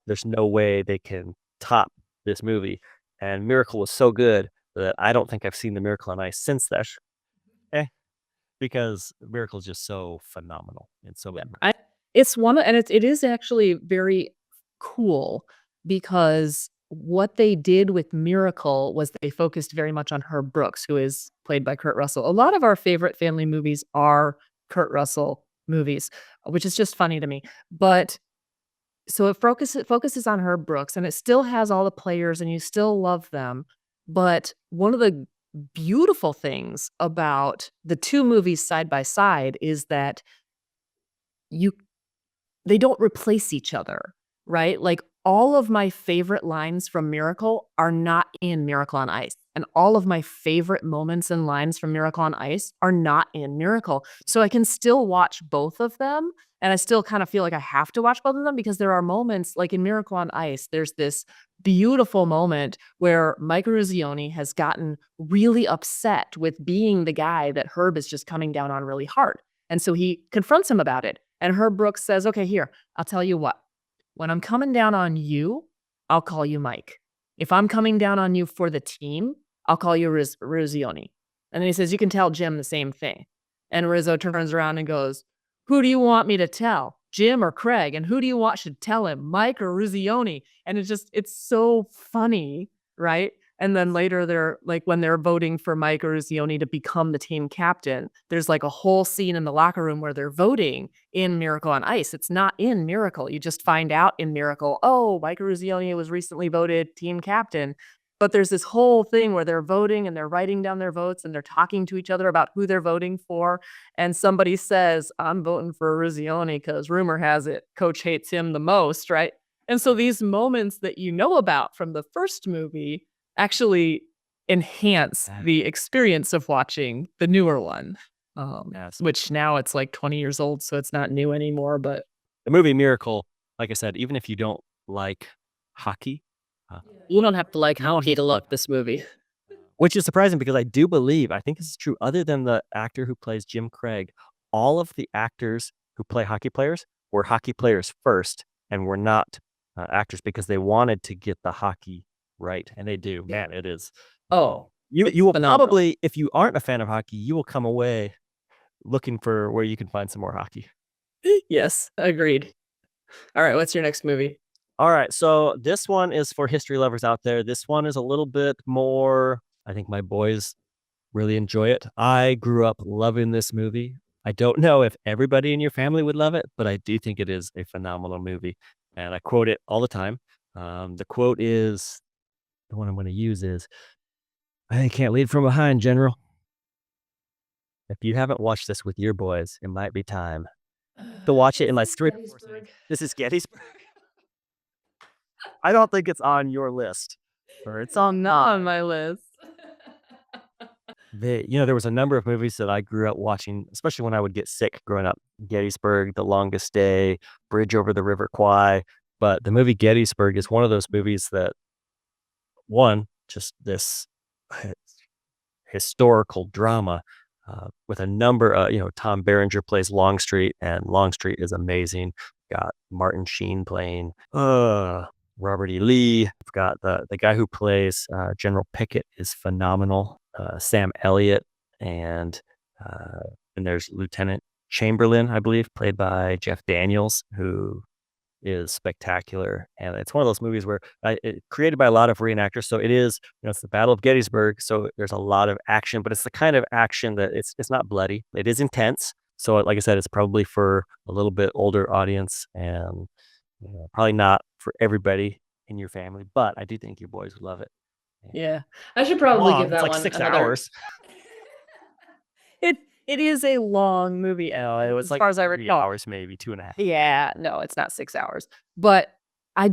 there's no way they can top this movie. And Miracle was so good that I don't think I've seen The Miracle on Ice since that. Eh, because Miracle is just so phenomenal in so Yeah. many I ways. it's one of and it is actually very cool because what they did with Miracle was they focused very much on Herb Brooks, who is played by Kurt Russell. A lot of our favorite family movies are Kurt Russell movies, which is just funny to me. But so it focuses on Herb Brooks, and it still has all the players, and you still love them. But one of the beautiful things about the 2 movies side by side is that you they don't replace each other, right? Like, all of my favorite lines from Miracle are not in Miracle on Ice. And all of my favorite moments and lines from Miracle on Ice are not in Miracle. So I can still watch both of them. And I still kind of feel like I have to watch both of them because there are moments like in Miracle on Ice, there's this beautiful moment where Mike Ruzioni has gotten really upset with being the guy that Herb is just coming down on really hard. And so he confronts him about it. And Herb Brooks says, okay, here, I'll tell you what. When I'm coming down on you, I'll call you Mike. If I'm coming down on you for the team, I'll call you Ruzioni. And then he says, you can tell Jim the same thing. And Rizzo turns around and goes, who do you want me to tell? Jim or Craig? And who do you want should tell him, Mike or Ruzioni? And it's so funny, right? And then later they're like when they're voting for Mike or Ruzioni to become the team captain, there's like a whole scene in the locker room where they're voting in Miracle on Ice. It's not in Miracle. You just find out in Miracle, oh, Mike Ruzioni was recently voted team captain. But there's this whole thing where they're voting and they're writing down their votes and they're talking to each other about who they're voting for. And somebody says, I'm voting for Ruzioni because rumor has it coach hates him the most, right? And so these moments that you know about from the first movie actually enhance the experience of watching the newer one, Yes. which now it's like 20 years old, so it's not new anymore. But The movie Miracle, like I said, even if you don't like hockey, you don't have to like hockey to love this movie. which is surprising because I think this is true, other than the actor who plays Jim Craig, all of the actors who play hockey players were hockey players first and were not actors because they wanted to get the hockey right. And they do. Man, it is. Oh, You will phenomenal. probably, if you aren't a fan of hockey, you will come away looking for where you can find some more hockey. Yes, agreed. All right, what's your next movie? All right, so this one is for history lovers out there. This one is a little bit more, I think my boys really enjoy it. I grew up loving this movie. I don't know if everybody in your family would love it, but I do think it is a phenomenal movie. And I quote it all the time. The quote is, the one I'm going to use is, I can't lead from behind, General. If you haven't watched this with your boys, it might be time to watch it in like 3 or 4 settings. This is Gettysburg. I don't think it's on your list, or it's on Not on my list. there was a number of movies that I grew up watching, especially when I would get sick growing up. Gettysburg, The Longest Day, Bridge Over the River Kwai. But the movie Gettysburg is one of those movies that, one, just this historical drama with a number Tom Berenger plays Longstreet, and Longstreet is amazing. Got Martin Sheen playing Robert E. Lee. We've got the guy who plays General Pickett is phenomenal. Sam Elliott, and there's Lieutenant Chamberlain, I believe, played by Jeff Daniels, who is spectacular. And it's one of those movies where created by a lot of reenactors. So it is, it's the Battle of Gettysburg. So there's a lot of action, but it's the kind of action that it's not bloody. It is intense. So like I said, it's probably for a little bit older audience, and probably not for everybody in your family, but I do think your boys would love it. Yeah, I should probably Long. give that It's like one 6 another. hours. It is a long movie. It was as like far as I 3 recall. hours, maybe 2.5. Yeah, no, it's not 6 hours. But I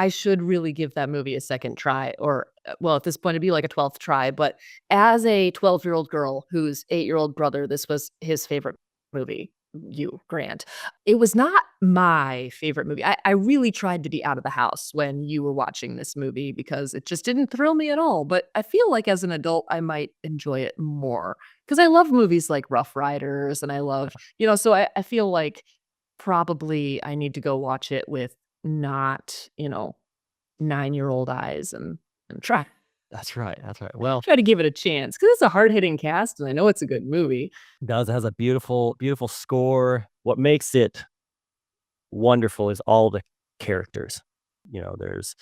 should really give that movie a second try, or well, at this point it'd be like a 12th try, but as a 12-year-old girl whose 8-year-old brother, this was his favorite movie, Grant. It was not my favorite movie. I really tried to be out of the house when you were watching this movie because it just didn't thrill me at all, but I feel like as an adult, I might enjoy it more because I love movies like Rough Riders, and I love, so I feel like probably I need to go watch it with not, 9-year-old eyes and try That's right. That's right. Well, try to give it a chance because it's a hard-hitting cast, and I know it's a good movie. it has a beautiful, beautiful score. What makes it wonderful is all the characters. There's,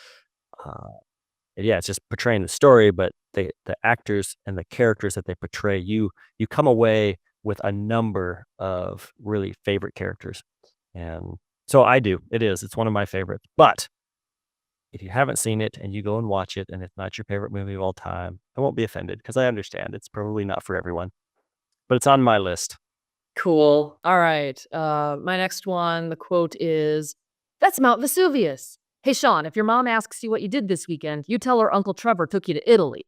it's just portraying the story, but the actors and the characters that they portray, you come away with a number of really favorite characters. And so I do. It's one of my favorites. But if you haven't seen it and you go and watch it and it's not your favorite movie of all time, I won't be offended because I understand it's probably not for everyone. But it's on my list. Cool. All right. My next one, the quote is, "That's Mount Vesuvius. Hey, Sean, if your mom asks you what you did this weekend, you tell her Uncle Trevor took you to Italy.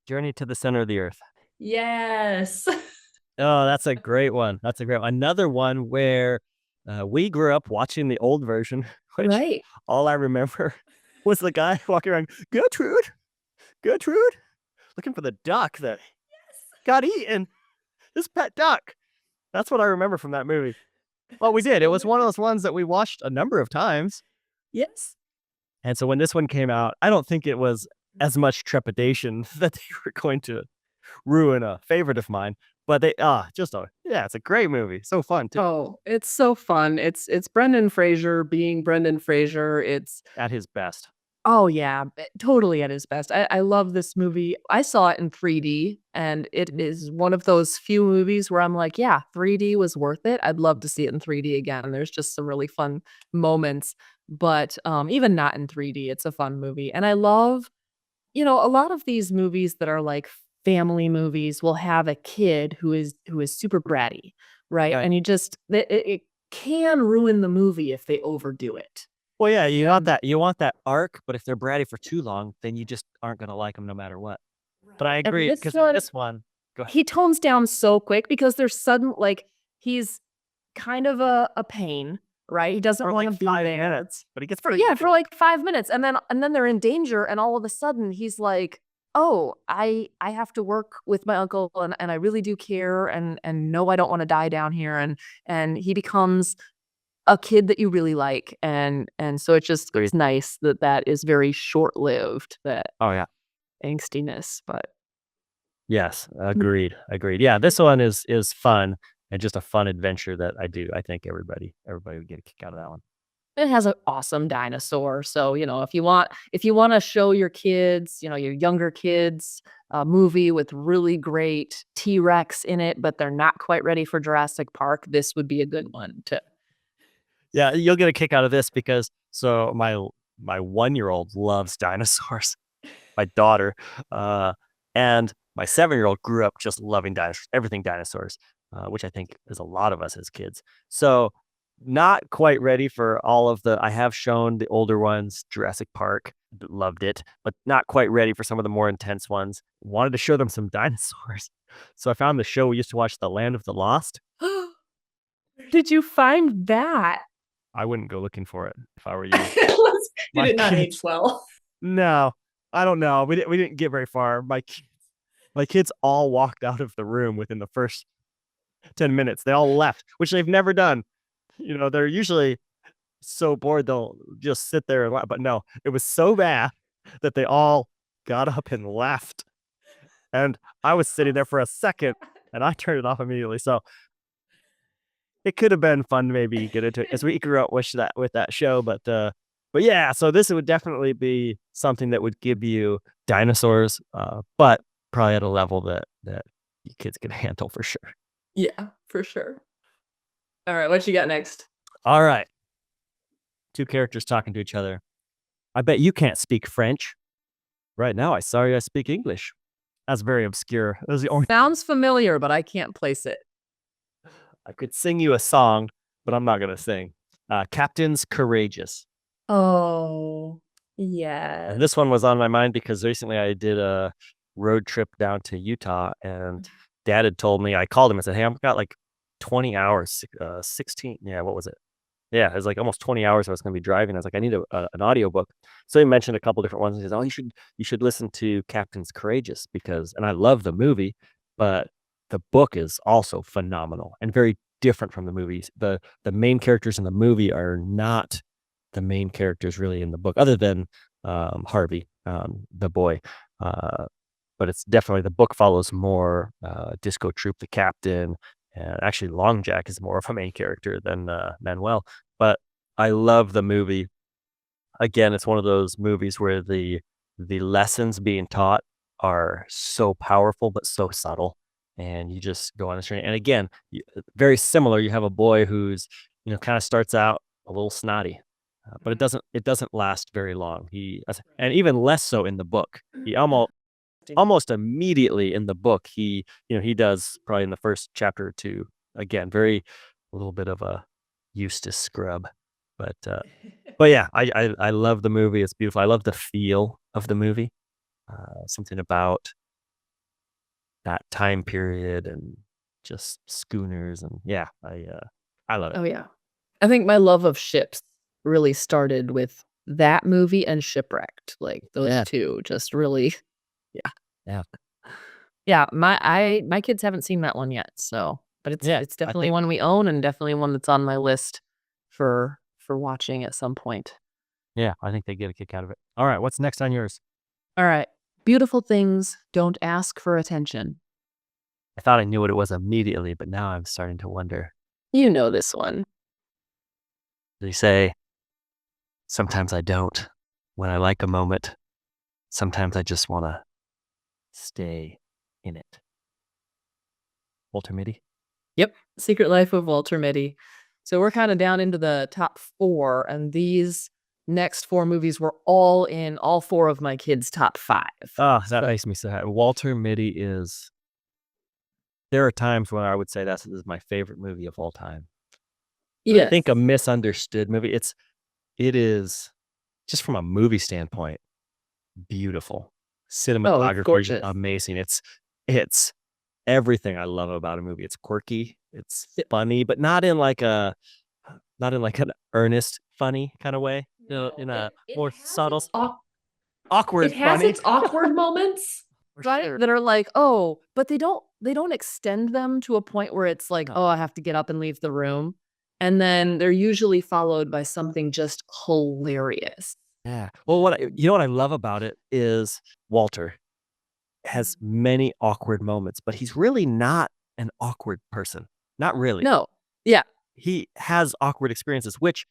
Journey to the Center of the Earth. Yes. Oh, that's a great one. That's a great one. Another one where we grew up watching the old version, which Right. all I remember was the guy walking around, Gertrude, Gertrude, looking for the duck that got eaten. This pet duck. That's what I remember from that movie. Well, we That's did. It was one of hilarious. those ones that we watched a number of times. Yes. And so when this one came out, I don't think it was as much trepidation that they were going to ruin a favorite of mine. But it's a great movie. So fun too. Oh, it's so fun. It's Brendan Fraser being Brendan Fraser. It's At his best. Oh, yeah, totally at his best. I love this movie. I saw it in 3D, and it is one of those few movies where I'm like, "Yeah, 3D was worth it. I'd love to see it in 3D again." There's just some really fun moments, but, even not in 3D, it's a fun movie, and I love a lot of these movies that are, like, family movies will have a kid who is super bratty, right? Right. And it can ruin the movie if they overdo it. Well, yeah, you want And that arc, but if they're bratty for too long, then you just aren't gonna like them no matter what. But I Right. and agree this because one this one go ahead. he tones down so quick because there's sudden like, he's kind of a pain, right? He doesn't For wanna like be 5 there. minutes, but he gets For pretty yeah, good for at it. like 5 minutes, and then they're in danger, and all of a sudden, he's like, "Oh, I have to work with my uncle, and I really do care, and no, I don't wanna die down here," and he becomes a kid that you really like, and so it's Agreed. nice that that is very short-lived, that Oh, yeah. angstiness, but Yes, agreed. Yeah, this one is fun and just a fun adventure that I think everybody would get a kick out of that one. it has an awesome dinosaur, so, if you wanna show your kids, your younger kids a movie with really great T-Rex in it, but they're not quite ready for Jurassic Park, this would be a good one to Yeah, you'll get a kick out of this because so my one-year-old loves dinosaurs, my daughter, and my seven-year-old grew up just loving dinosaurs, everything dinosaurs, which I think is a lot of us as kids. So not quite ready for all of I have shown the older ones, Jurassic Park, loved it, but not quite ready for some of the more intense ones. Wanted to show them some dinosaurs. So I found the show we used to watch, The Land of the Lost. Did you find that? I wouldn't go looking for it if I were you. Did My it not kids age well? No, I don't know. We didn't get very far. My kids all walked out of the room within the first 10 minutes. They all left, which they've never done. They're usually so bored they'll just sit there and laugh, but no, it was so bad that they all got up and left, and I was sitting there for a second, and I turned it off immediately, so it could have been fun to maybe get into it as we grew up with that show, but yeah, so this would definitely be something that would give you dinosaurs, but probably at a level that you kids can handle for sure. Yeah, for sure. Alright, what you got next? All right, 2 characters talking to each other. "I bet you can't speak French." "Right now, I sorry I speak English." That's very obscure. That was the only Sounds familiar, but I can't place it. I could sing you a song, but I'm not gonna sing. Captain's Courageous. Oh, And yes. this one was on my mind because recently I did a road trip down to Utah, and dad had told me I called him and said, "Hey, I've got like 20 hours, 16." Yeah, what was it? Yeah, it was like almost 20 hours I was gonna be driving. I was like, "I need an audiobook." So he mentioned a couple different ones. He says, "Oh, you should listen to Captain's Courageous because," and I love the movie, but the book is also phenomenal and very different from the movies. The main characters in the movie are not the main characters really in the book, other than Harvey, the boy. Uh, but it's definitely the book follows more Disco Troop, the captain, and actually Long Jack is more of a main character than Manuel. But I love the movie. Again, it's one of those movies where the lessons being taught are so powerful but so subtle, and you just go on this journey. And again, very similar. You have a boy who's kind of starts out a little snotty, but it doesn't last very long. And even less so in the book. He almost immediately in the book, he does probably in the first chapter or two, again, very a little bit of a Eustace scrub, but But yeah, I love the movie. It's beautiful. I love the feel of the movie. Something about that time period and just schooners and yeah, I love it. Oh, yeah. I think my love of ships really started with that movie and Shipwrecked. Like, those Yeah, 2 just really yeah. yeah, Yeah, my kids haven't seen that one yet, so but yeah. it's I definitely think one we own and definitely one that's on my list for watching at some point. yeah, I think they get a kick out of it. All right, what's next on yours? Alright. Beautiful things don't ask for attention. I thought I knew what it was immediately, but now I'm starting to wonder. You know this one. They say sometimes I don't. When I like a moment, sometimes I just want to stay in it. Walter Mitty? Yep, Secret Life of Walter Mitty. So we're kinda down into the top 4, and these next 4 movies were all in all 4 of my kids' top 5. Oh, that So makes me so happy. Walter Mitty is. There are times when I would say this is my favorite movie of all time. I yes. think a misunderstood movie. It is just from a movie standpoint, beautiful. Oh, it's Cinematography is gorgeous. amazing. It's everything I love about a movie. It's quirky, it's Yep. funny, but not in like an earnest funny kind of way. In a more subtle, it awkward has funny. its awkward moments. For Right? sure. That are like, "Oh," but they don't extend them to a point where it's like, No. "Oh, I have to get up and leave the room." And then they're usually followed by something just hilarious. Yeah. Well, what I love about it is Walter has many awkward moments, but he's really not an awkward person. Not really. No. Yeah. He has awkward experiences, which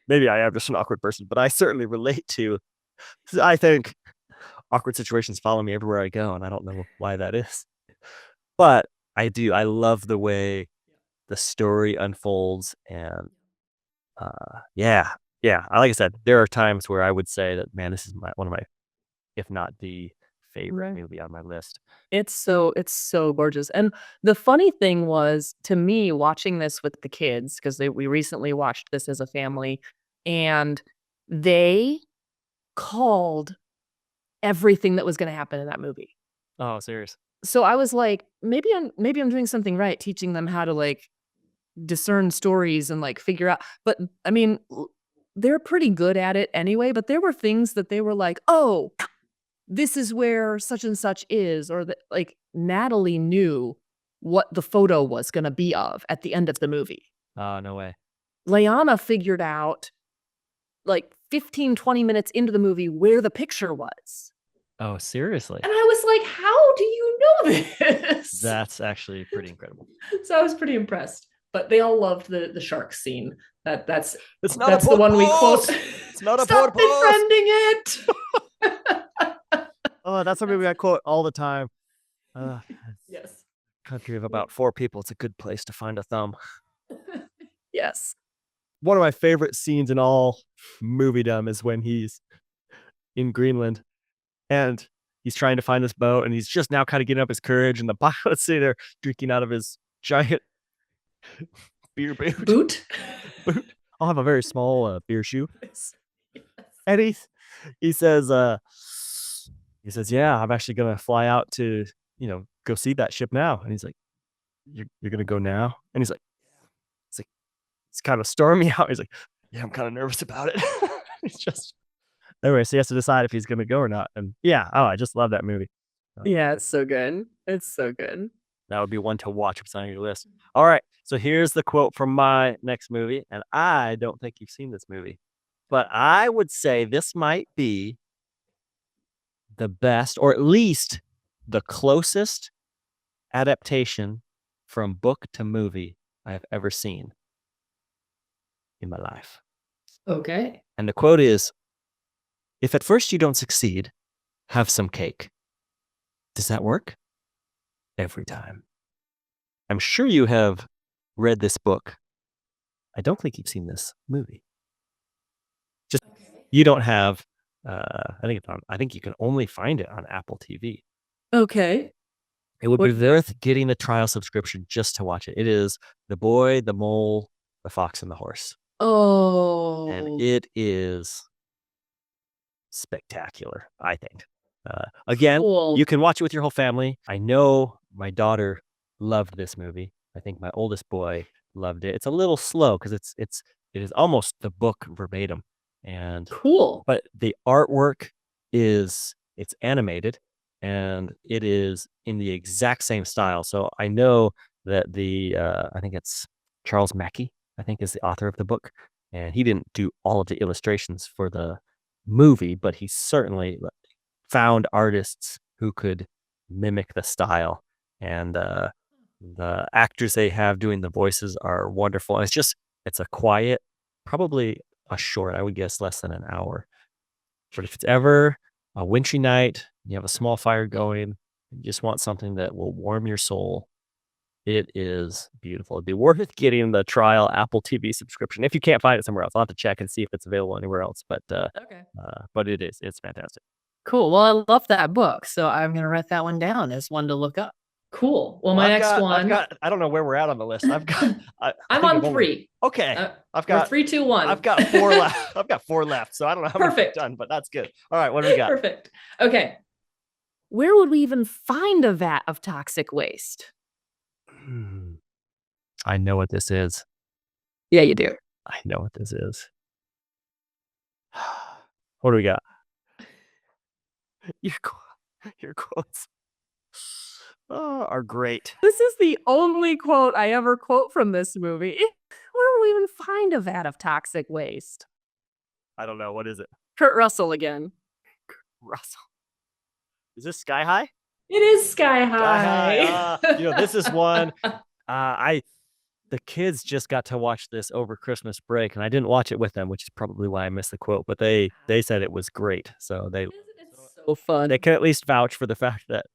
maybe I am just an awkward person, but I certainly relate to. I think awkward situations follow me everywhere I go, and I don't know why that is. But I do. I love the way the story unfolds, and yeah, yeah. Like I said, there are times where I would say that, man, this is one of my, if not the favorite Right. movie on my list. It's so gorgeous. And the funny thing was, to me, watching this with the kids, 'cause we recently watched this as a family, and they called everything that was gonna happen in that movie. Oh, serious. So I was like, maybe I'm doing something right, teaching them how to, like, discern stories and, like, figure out but, I mean, they're pretty good at it anyway, but there were things that they were like, "Oh, this is where such and such is," or that like, Natalie knew what the photo was gonna be of at the end of the movie. Oh, no way. Leanna figured out, like, 15, 20 minutes into the movie where the picture was. Oh, seriously? And I was like, how do you know this? That's actually pretty incredible. So I was pretty impressed. But they all loved the shark scene. That's It's not a that's the one we quote. porpoise! It's not a Stop porpoise! befriending it. Oh, that's a movie I quote all the time. Uh, Yes. Country of about 4 people. It's a good place to find a thumb. Yes. One of my favorite scenes in all moviedom is when he's in Greenland and he's trying to find this boat and he's just now kind of getting up his courage and the pilot's sitting there drinking out of his giant beer boot. Boot. I'll have a very small beer shoe. Yes. And he says, yeah, I'm actually gonna fly out to, go see that ship now. And he's like, you're gonna go now? And he's like, it's kind of stormy out. He's like, yeah, I'm kind of nervous about it. It's just anyway, so he has to decide if he's gonna go or not. And yeah, oh, I just love that movie. Yeah, it's so good. It's so good. That would be one to watch if it's on your list. All right, so here's the quote from my next movie, and I don't think you've seen this movie, but I would say this might be the best, or at least the closest adaptation from book to movie I have ever seen in my life. Okay. And the quote is, if at first you don't succeed, have some cake. Does that work? Every time. I'm sure you have read this book. I don't think you've seen this movie. Just you don't have. I think you can only find it on Apple TV. Okay. It would What be worth getting the trial subscription just to watch it. It is The Boy, the Mole, the Fox, and the Horse. and Oh, it is spectacular, I think. Again, cool. you can watch it with your whole family. I know my daughter loved this movie. I think my oldest boy loved it. It's a little slow because it is almost the book verbatim, and Cool. but the artwork it's animated and it is in the exact same style. So I know that I think it's Charles Mackey, I think is the author of the book, and he didn't do all of the illustrations for the movie, but he certainly found artists who could mimic the style. And the actors they have doing the voices are wonderful. And it's a quiet, probably a short, I would guess less than an hour. But if it's ever a wintry night, you have a small fire going, you just want something that will warm your soul, it is beautiful. It'd be worth getting the trial Apple TV subscription if you can't find it somewhere else. I'll have to check and see if it's available anywhere else. Okay. But it's fantastic. Cool. Well, I love that book, so I'm gonna write that one down as one to look up. Cool. Well, my next one. I don't know where we're at on the list. I'm think on I've only- 3. Okay. We're I've got 3, 2, 1. I've got 4 left. I've got 4 left. So I don't know how many we've Perfect. done, but that's good. All right, what do we got? Perfect. Okay. Where would we even find a vat of toxic waste? I know what this is. Yeah, you do. I know what this is. What do we got? Your quotes are great. This is the only quote I ever quote from this movie. Where would we even find a vat of toxic waste? I don't know. What is it? Kurt Russell again. Russell. Is this Sky High? It is Sky Sky High. High. This is one. The kids just got to watch this over Christmas break, and I didn't watch it with them, which is probably why I missed the quote. But they said it was great, so It's so fun. they can at least vouch for the fact that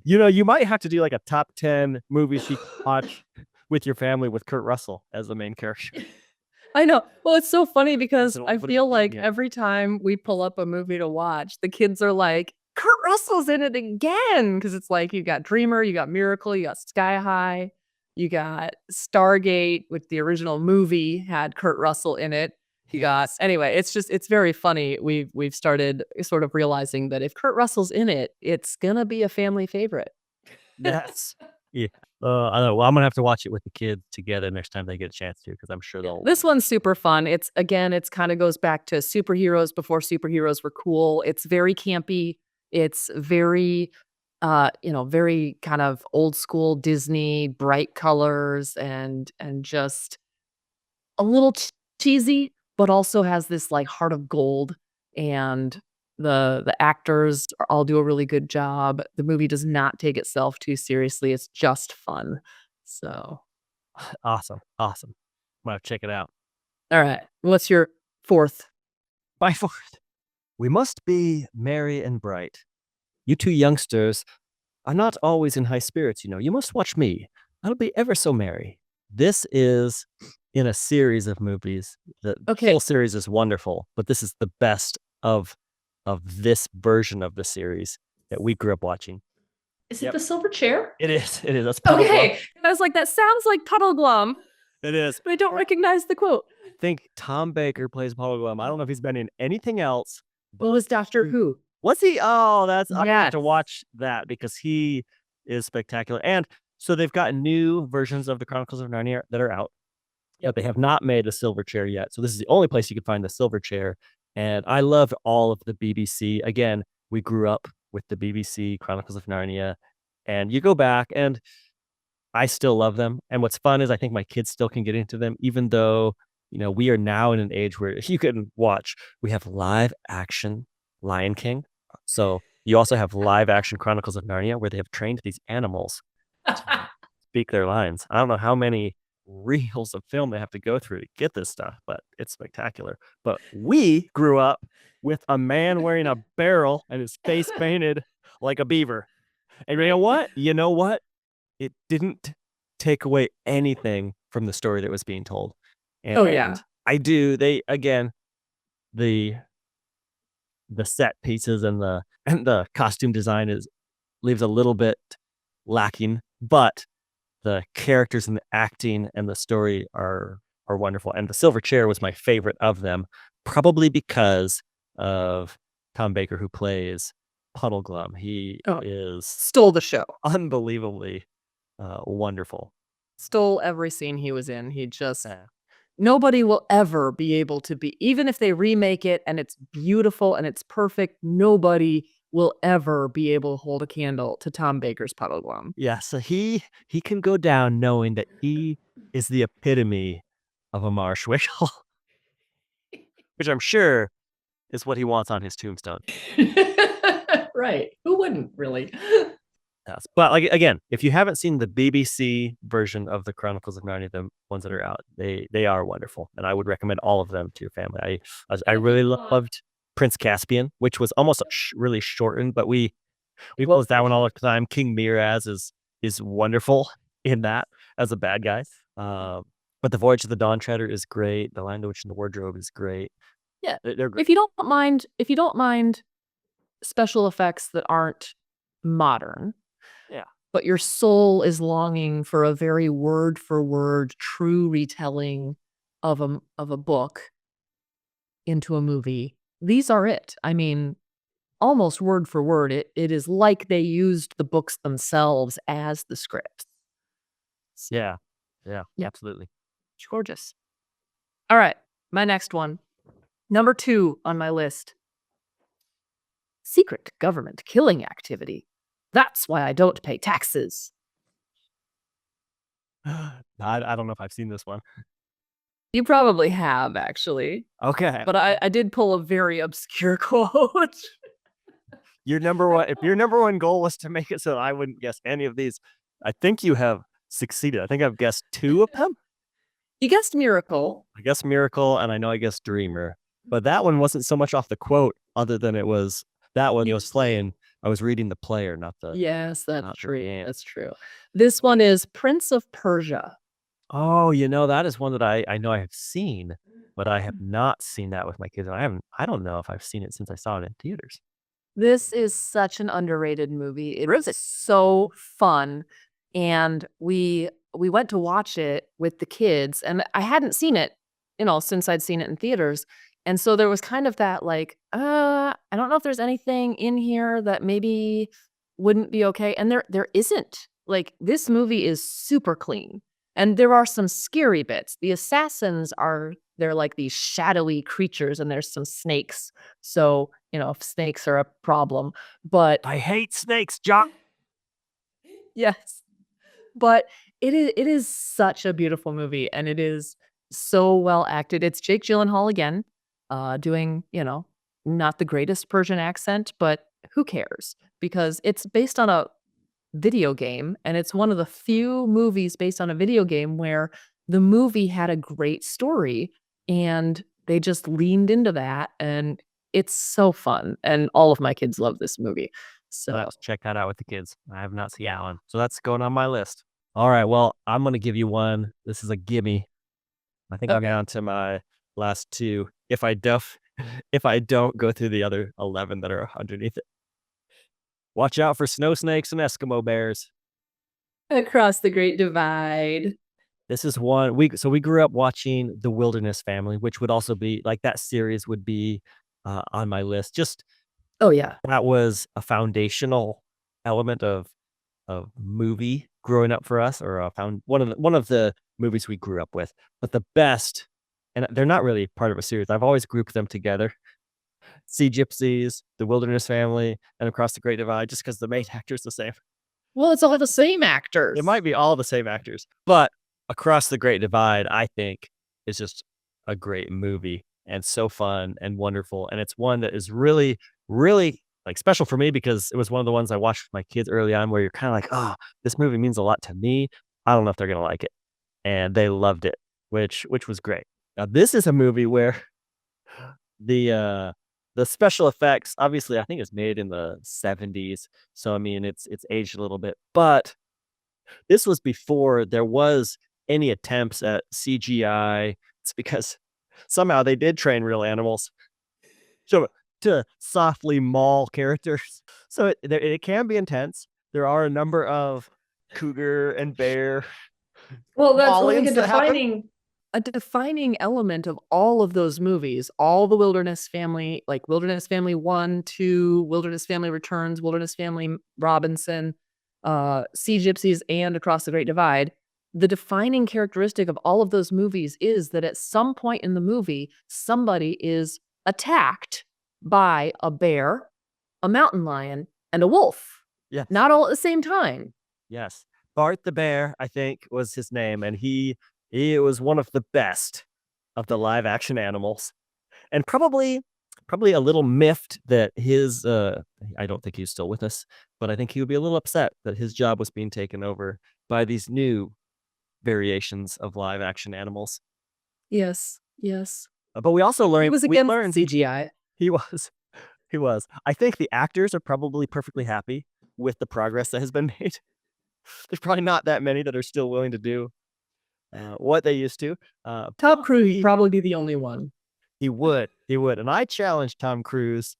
you might have to do like a top 10 movies you can watch with your family with Kurt Russell as the main character. I know. Well, it's so funny because So I what feel like yeah. every time we pull up a movie to watch, the kids are like, Kurt Russell's in it again. Because it's like you got Dreamer, you got Miracle, you got Sky High, you got Stargate, which the original movie had Kurt Russell in it. You got anyway, it's very funny. We've started sort of realizing that if Kurt Russell's in it, it's gonna be a family favorite. Yes. Yeah. I don't know. Well, I'm gonna have to watch it with the kids together next time they get a chance to, because I'm sure they'll. This one's super fun. It's kind of goes back to superheroes before superheroes were cool. It's very campy. It's very very kind of old school Disney, bright colors and just a little cheesy, but also has this like heart of gold. And the actors all do a really good job. The movie does not take itself too seriously. It's just fun. So, Awesome. I'm gonna check it out. all right. What's your fourth? My fourth. We must be merry and bright. You two youngsters are not always in high spirits, you know. You must watch me. I'll be ever so merry. This is in a series of movies. The Okay. whole series is wonderful, but this is the best of this version of the series that we grew up watching. Is it Yep. the silver chair? It is. That's Puddle Glum. Okay. And I was like, that sounds like Puddle Glum, It is. but I don't recognize the quote. I think Tom Baker plays Puddle Glum. I don't know if he's been in anything else. What was Doctor Who? Was he? Oh, that's I have to Yes. watch that because he is spectacular. And so they've got new versions of the Chronicles of Narnia that are out. But they have not made a silver chair yet. So this is the only place you can find the silver chair. And I loved all of the BBC. Again, we grew up with the BBC Chronicles of Narnia. And you go back and I still love them. And what's fun is I think my kids still can get into them, even though, we are now in an age where you can watch. We have live action Lion King. So you also have live action Chronicles of Narnia where they have trained these animals to speak their lines. I don't know how many reels of film they have to go through to get this stuff, but it's spectacular. But we grew up with a man wearing a barrel and his face painted like a beaver. And you know what? It didn't take away anything from the story that was being told. And Oh, yeah. the set pieces and the costume design leaves a little bit lacking, but the characters and the acting and the story are are wonderful. And the silver chair was my favorite of them, probably because of Tom Baker, who plays Puddleglum. He Oh, is stole the show. unbelievably wonderful. Stole every scene he was in. He just Yeah. nobody will ever be able to be, even if they remake it and it's beautiful and it's perfect, nobody will ever be able to hold a candle to Tom Baker's Puddleglum. Yeah, so he can go down knowing that he is the epitome of a marsh wiggle, which I'm sure is what he wants on his tombstone. Right. Who wouldn't really? Yes. But like again, if you haven't seen the BBC version of the Chronicles of Narnia, the ones that are out, they are wonderful, and I would recommend all of them to your family. I really loved Prince Caspian, which was almost really shortened, but we close that one all the time. King Miraz is wonderful in that as a bad guy. But the Voyage of the Dawn Treader is great. The Lion, the Witch, and the Wardrobe is great. Yeah. They're great. If you don't mind special effects that aren't modern, Yeah. but your soul is longing for a very word for word true retelling of a book into a movie, these are it. I mean, almost word for word, it is like they used the books themselves as the scripts. Yeah. Yeah. Yeah. Absolutely. It's gorgeous. All right, my next one. Number 2 on my list. Secret government killing activity. That's why I don't pay taxes. I don't know if I've seen this one. You probably have, actually. Okay. But I did pull a very obscure quote. Your number one, if your number one goal was to make it so I wouldn't guess any of these, I think you have succeeded. I think I've guessed 2 of them. You guessed Miracle. I guess Miracle, and I know I guessed Dreamer. But that one wasn't so much off the quote, other than it was that one you was playing. I was reading the player, not the. Yes, not that's the true. game. That's true. This one is Prince of Persia. Oh, that is one that I know I have seen, but I have not seen that with my kids. And I don't know if I've seen it since I saw it in theaters. This is such an underrated movie. It is so fun, and we went to watch it with the kids, and I hadn't seen it, since I'd seen it in theaters, and so there was kind of that like, I don't know if there's anything in here that maybe wouldn't be okay, and there isn't. Like, this movie is super clean, and there are some scary bits. The assassins they're like these shadowy creatures, and there's some snakes. So, if snakes are a problem, but I hate snakes, John. yes, but it is such a beautiful movie, and it is so well acted. It's Jake Gyllenhaal again, doing, not the greatest Persian accent, but who cares? Because it's based on a video game, and it's one of the few movies based on a video game where the movie had a great story, and they just leaned into that, and it's so fun, and all of my kids love this movie. So Let's check that out with the kids. I have not seen that one. So that's going on my list. All right. Well, I'm going to give you one. This is a gimme. I think I'm Okay. down to my last 2. If I don't go through the other 11 that are underneath it. Watch out for snow snakes and Eskimo bears. Across the Great Divide. This is one we grew up watching The Wilderness Family, which would also be like that series would be on my list. Just Oh, yeah. that was a foundational element of movie growing up for us, or one of the movies we grew up with. But the best, and they're not really part of a series. I've always grouped them together. Sea Gypsies, The Wilderness Family, and Across the Great Divide, just because the main actor's the same. Well, it's all the same actors. It might be all the same actors, but Across the Great Divide, I think, is just a great movie and so fun and wonderful. And it's one that is really, really like special for me because it was one of the ones I watched with my kids early on where you're kind of like, oh, this movie means a lot to me. I don't know if they're going to like it. And they loved it, which was great. Now, this is a movie where the special effects, obviously, I think it's made in the 70s. So, I mean, it's aged a little bit, but this was before there was any attempts at CGI. It's because somehow they did train real animals to softly maul characters. So it can be intense. There are a number of cougar and bear Well, that's like a maulings that happen. defining a defining element of all of those movies, all the Wilderness Family, like Wilderness Family 1, 2, Wilderness Family Returns, Wilderness Family Robinson, Sea Gypsies, and Across the Great Divide. The defining characteristic of all of those movies is that at some point in the movie, somebody is attacked by a bear, a mountain lion, and a wolf. Yes. Not all at the same time. Yes. Bart the Bear, I think, was his name, and he was one of the best of the live action animals. And probably a little miffed that his I don't think he's still with us, but I think he would be a little upset that his job was being taken over by these new variations of live action animals. Yes. Yes. But we also He learned was against CGI. he was. He was. I think the actors are probably perfectly happy with the progress that has been made. There's probably not that many that are still willing to do what they used to. Tom Cruise would probably be the only one. He would. And I challenged Tom Cruise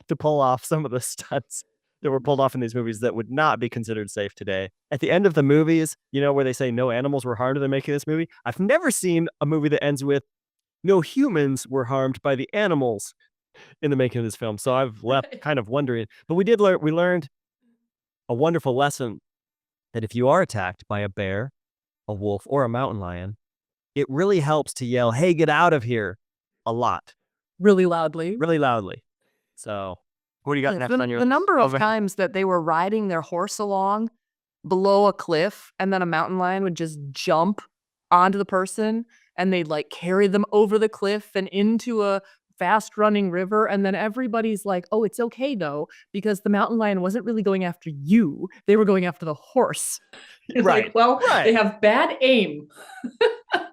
to pull off some of the stunts that were pulled off in these movies that would not be considered safe today. At the end of the movies, where they say no animals were harmed in the making of this movie, I've never seen a movie that ends with no humans were harmed by the animals in the making of this film. So I've left kind of wondering. But we learned a wonderful lesson that if you are attacked by a bear, a wolf, or a mountain lion, it really helps to yell, "Hey, get out of here," a lot. Really loudly. Really loudly. So what do you got next on your The number of over- times that they were riding their horse along below a cliff and then a mountain lion would just jump onto the person and they'd like carry them over the cliff and into a fast running river. And then everybody's like, oh, it's okay though, because the mountain lion wasn't really going after you. They were going after the horse. It's Right. like, well, Right. they have bad aim.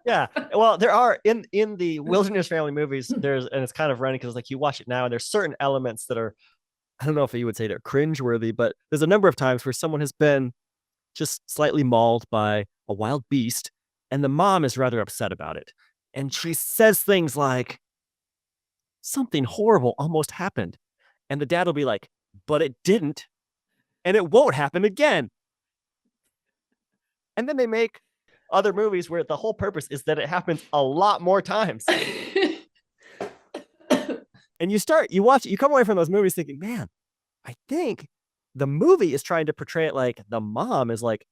Yeah. Well, there are in the Wilderness Family movies, and it's kind of running because like you watch it now and there's certain elements that are, I don't know if you would say they're cringeworthy, but there's a number of times where someone has been just slightly mauled by a wild beast and the mom is rather upset about it. And she says things like, something horrible almost happened. And the dad will be like, but it didn't. And it won't happen again. And then they make other movies where the whole purpose is that it happens a lot more times. And you come away from those movies thinking, man, I think the movie is trying to portray it like the mom is like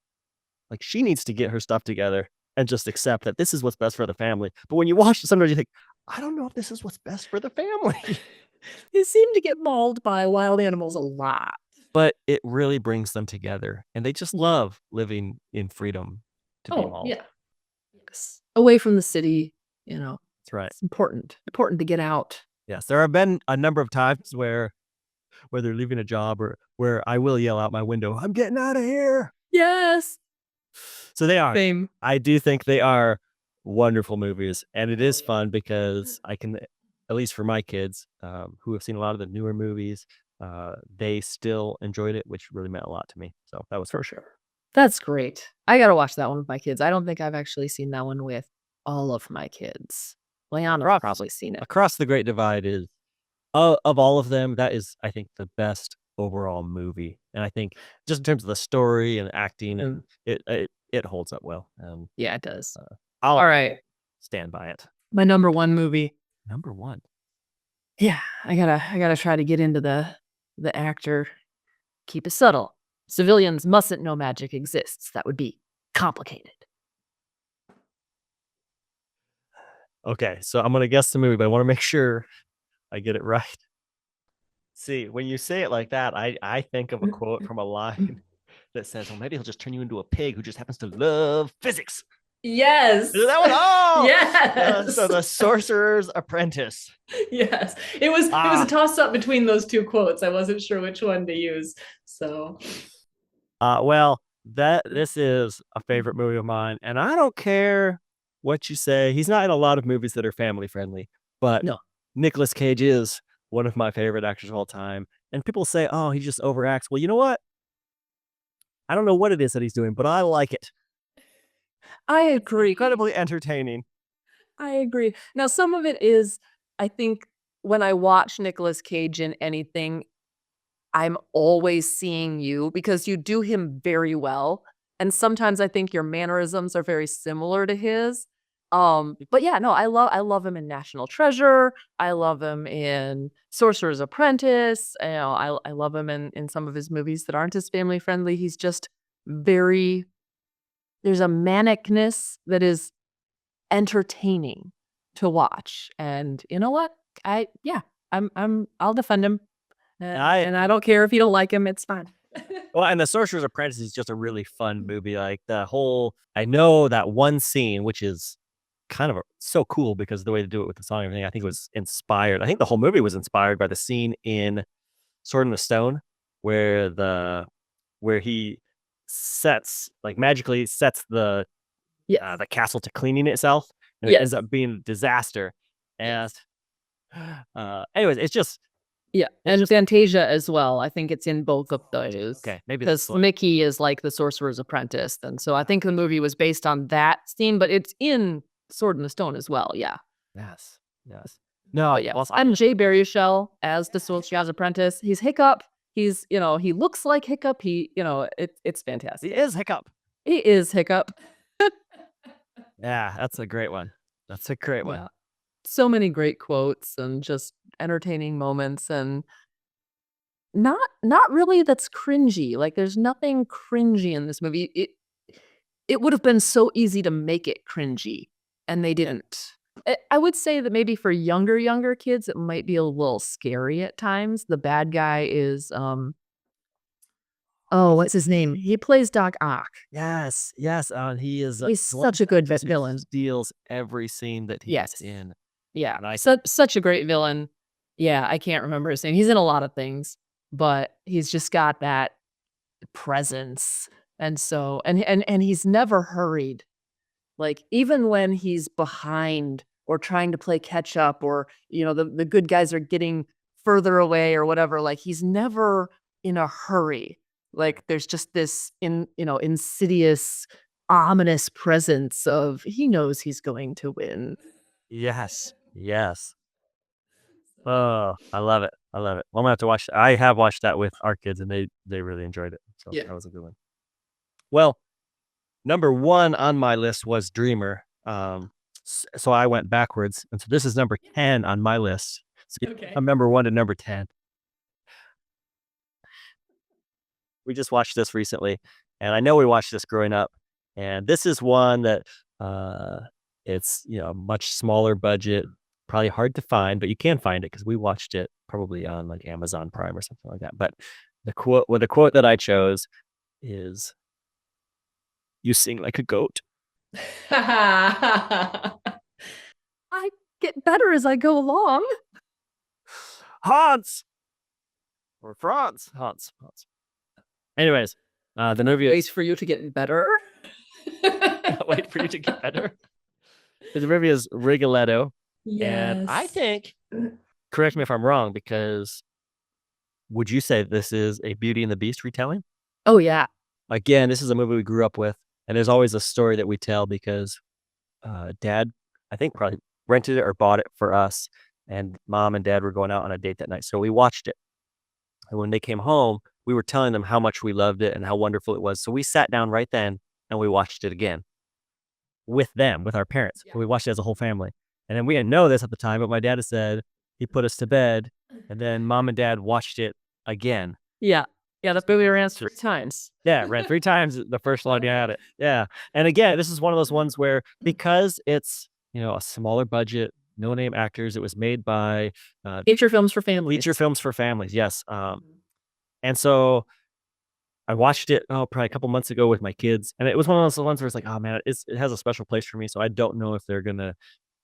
she needs to get her stuff together and just accept that this is what's best for the family. But when you watch it, sometimes you think, I don't know if this is what's best for the family. They seem to get mauled by wild animals a lot. But it really brings them together. And they just love living in freedom to be Oh, mauled. yeah. Yes. Away from the city, That's right. it's important to get out. Yes, there have been a number of times where they're leaving a job or where I will yell out my window, I'm getting out of here. Yes. So they are. Same. I do think they are wonderful movies. And it is fun because I can, at least for my kids who have seen a lot of the newer movies, they still enjoyed it, which really meant a lot to me. So that was for sure. That's great. I got to watch that one with my kids. I don't think I've actually seen that one with all of my kids. Leonna's probably seen it. Across the Great Divide is, of all of them, that is, I think, the best overall movie. And I think just in terms of the story and acting, and it holds up well. Yeah, it does. I'll All right. stand by it. My number one movie. Number one. Yeah, I gotta try to get into the actor. Keep it subtle. Civilians mustn't know magic exists. That would be complicated. Okay, so I'm gonna guess the movie, but I want to make sure I get it right. See, when you say it like that, I think of a quote from a line that says, "Well, maybe he'll just turn you into a pig who just happens to love physics." Yes. Is that one? Oh, yes. So the Sorcerer's Apprentice. Yes. It was a toss up between those two quotes. I wasn't sure which one to use. So. Well, this is a favorite movie of mine, and I don't care what you say. He's not in a lot of movies that are family friendly, but No. Nicolas Cage is one of my favorite actors of all time. And people say, "Oh, he just overacts." Well, you know what? I don't know what it is that he's doing, but I like it. I agree. Incredibly entertaining. I agree. Now, some of it is, I think, when I watch Nicolas Cage in anything, I'm always seeing you because you do him very well. And sometimes I think your mannerisms are very similar to his. But yeah, no, I love him in National Treasure. I love him in Sorcerer's Apprentice. You know, I love him in some of his movies that aren't as family friendly. He's just very there's a manicness that is entertaining to watch. And you know what? I'll defend him. And I don't care if you don't like him, it's fine. Well, and The Sorcerer's Apprentice is just a really fun movie. Like I know that one scene, which is kind of so cool because of the way to do it with the song and everything. I think it was inspired. I think the whole movie was inspired by the scene in Sword in the Stone where he magically sets Yes. the castle to cleaning itself, and it ends up being a disaster. And anyways, it's just Yeah, and Fantasia as well. I think it's in both of those. okay. Maybe Because Mickey is like the Sorcerer's Apprentice, and so I think the movie was based on that scene, but it's in Sword in the Stone as well. Yeah, yes, yes. No, but yeah. well, I'm Jay Baruchel as the Sorcerer's Apprentice. He's Hiccup. He's he looks like Hiccup. It's fantastic. he is Hiccup. He is Hiccup. Yeah, that's a great one. That's a great one. Yeah. So many great quotes and just entertaining moments and not really that's cringy. Like there's nothing cringy in this movie. It would have been so easy to make it cringy and they didn't. I would say that maybe for younger kids it might be a little scary at times. The bad guy is what's his name? He plays Doc Ock. Yes, he is. He's such a good villain. Steals every scene that he's in. Yeah, And I- such a great villain. Yeah, I can't remember his name. He's in a lot of things, but he's just got that presence. And so and he's never hurried. Like even when he's behind or trying to play catch up or the good guys are getting further away or whatever, like he's never in a hurry. Like there's just this insidious, ominous presence of he knows he's going to win. Yes. Oh, I love it. Well, I'm gonna have to watch. I have watched that with our kids, and they really enjoyed it. So Yeah. that was a good one. Well, number 1 on my list was Dreamer. So I went backwards, and so this is number 10 on my list. So Okay. I'm number 1 to number 10. We just watched this recently, and I know we watched this growing up. And this is one that it's much smaller budget, probably hard to find, but you can find it because we watched it probably on like Amazon Prime or something like that. But the quote that I chose is, "You sing like a goat." I get better as I go along. Hans or Franz. Hans. Anyways, the movie Ways for you to get better. wait for you to get better. The movie is Rigoletto. And I Yes. think, correct me if I'm wrong, because would you say this is a Beauty and the Beast retelling? Oh yeah. Again, this is a movie we grew up with, and there's always a story that we tell because Dad, I think, probably rented it or bought it for us, and Mom and Dad were going out on a date that night, so we watched it. And when they came home, we were telling them how much we loved it and how wonderful it was. So we sat down right then and we watched it again with them, with our parents. Yeah. We watched it as a whole family. And then we didn't know this at the time, but my dad had said he put us to bed, and then Mom and Dad watched it again. Yeah. Yeah, that movie ran 3 times. Yeah, ran 3 times the first one I had it. Yeah. And again, this is one of those ones where because it's, a smaller budget, no-name actors, it was made by Feature films for families. Feature Films for Families. Yes. And so I watched it probably a couple months ago with my kids, and it was one of those ones where it's like, oh man, it has a special place for me. So I don't know if they're gonna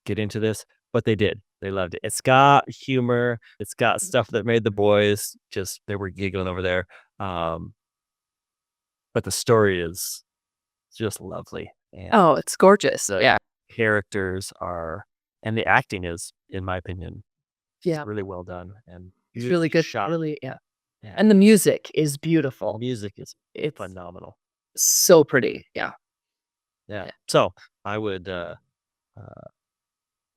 get into this, but they did. They loved it. It's got humor. It's got stuff that made the boys they were giggling over there. But the story is just lovely. And Oh, it's gorgeous. the Yeah. characters and the acting is, in my opinion, Yeah. really well done and It's really good. shot. Really, yeah. Yeah. And the music is beautiful. Music is It's phenomenal. so pretty. Yeah. Yeah. So I would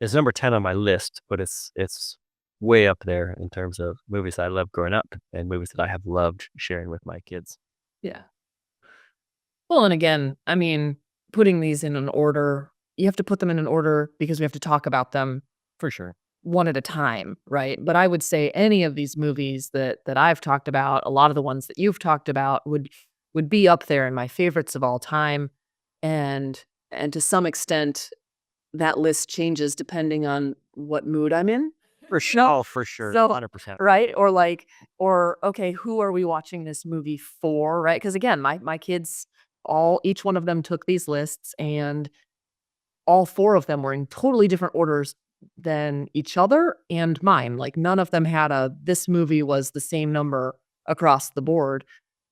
it's number 10 on my list, but it's way up there in terms of movies that I loved growing up and movies that I have loved sharing with my kids. Yeah. Well, and again, I mean, putting these in an order, you have to put them in an order because we have to talk about them For sure. one at a time, right? But I would say any of these movies that I've talked about, a lot of the ones that you've talked about would be up there in my favorites of all time. And to some extent that list changes depending on what mood I'm in. For sure. Oh, for sure. So 100%. right? Or okay, who are we watching this movie for, right? Because again, my kids each one of them took these lists and all four of them were in totally different orders than each other and mine. Like none of them had this movie was the same number across the board.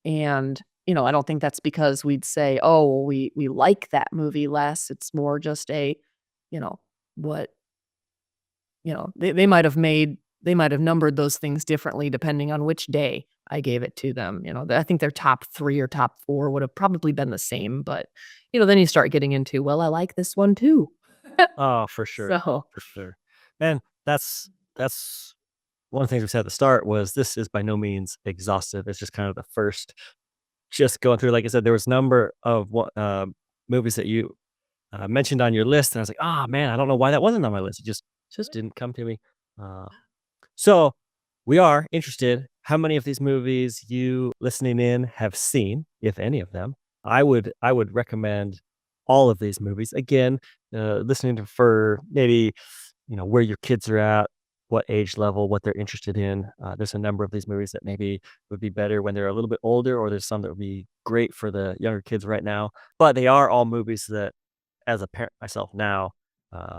And, I don't think that's because we'd say, oh, well, we like that movie less. It's more just what, they might have numbered those things differently depending on which day I gave it to them. I think their top 3 or top 4 would have probably been the same, but then you start getting into, well, I like this one too. Oh, for sure. So For sure. And that's one of the things we said at the start was this is by no means exhaustive. It's just kind of the first, just going through, like I said, there was a number of movies that you mentioned on your list. And I was like, oh man, I don't know why that wasn't on my list. It just didn't come to me. So we are interested how many of these movies you listening in have seen, if any of them. I would recommend all of these movies. Again, listening for maybe, where your kids are at, what age level, what they're interested in. There's a number of these movies that maybe would be better when they're a little bit older, or there's some that would be great for the younger kids right now. But they are all movies that, as a parent myself now,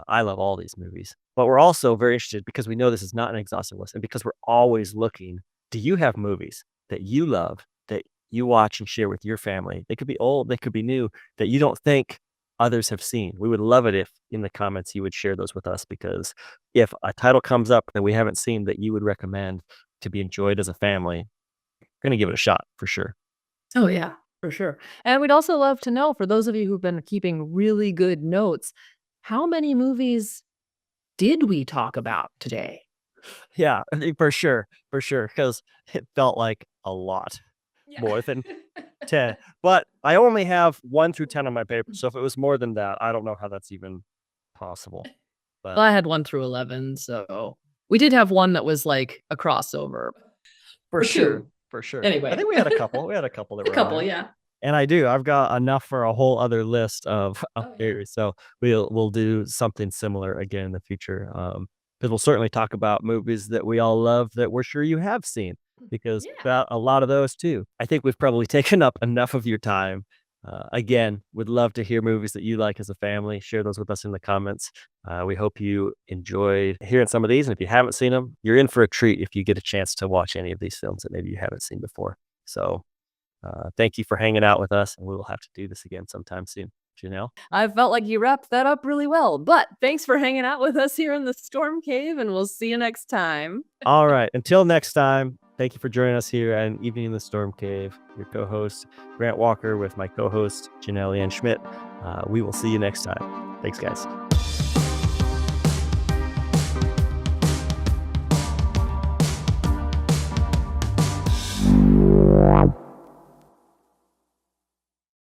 I love all these movies. But we're also very interested because we know this is not an exhaustive list, and because we're always looking. Do you have movies that you love that you watch and share with your family? They could be old, they could be new, that you don't think others have seen. We would love it if in the comments you would share those with us, because if a title comes up that we haven't seen that you would recommend to be enjoyed as a family, we're going to give it a shot for sure. oh yeah, for sure. And we'd also love to know, for those of you who've been keeping really good notes, how many movies did we talk about today? Yeah, I think for sure, because it felt like a lot more than 10. But I only have 1 through 10 on my paper. So if it was more than that, I don't know how that's even possible. Well, But I had 1 through 11, so we did have one that was like a crossover. for Or sure, 2. for sure. Anyway. I think we had a couple. We had a couple that A were on couple, there. yeah. And I've got enough for a whole other list of Oh, yeah. theories. So we'll do something similar again in the future. Because we'll certainly talk about movies that we all love that we're sure you have seen, because Yeah. about a lot of those too. I think we've probably taken up enough of your time. Again, would love to hear movies that you like as a family. Share those with us in the comments. We hope you enjoyed hearing some of these. And if you haven't seen them, you're in for a treat if you get a chance to watch any of these films that maybe you haven't seen before. So thank you for hanging out with us, and we will have to do this again sometime soon. Jenelle? I felt like you wrapped that up really well, but thanks for hanging out with us here in the Storm Cave, and we'll see you next time. All right. Until next time, thank you for joining us here at an Evening in the Storm Cave. Your co-host, Grant Walker, with my co-host, Jenelle and Schmidt. We will see you next time. Thanks, guys.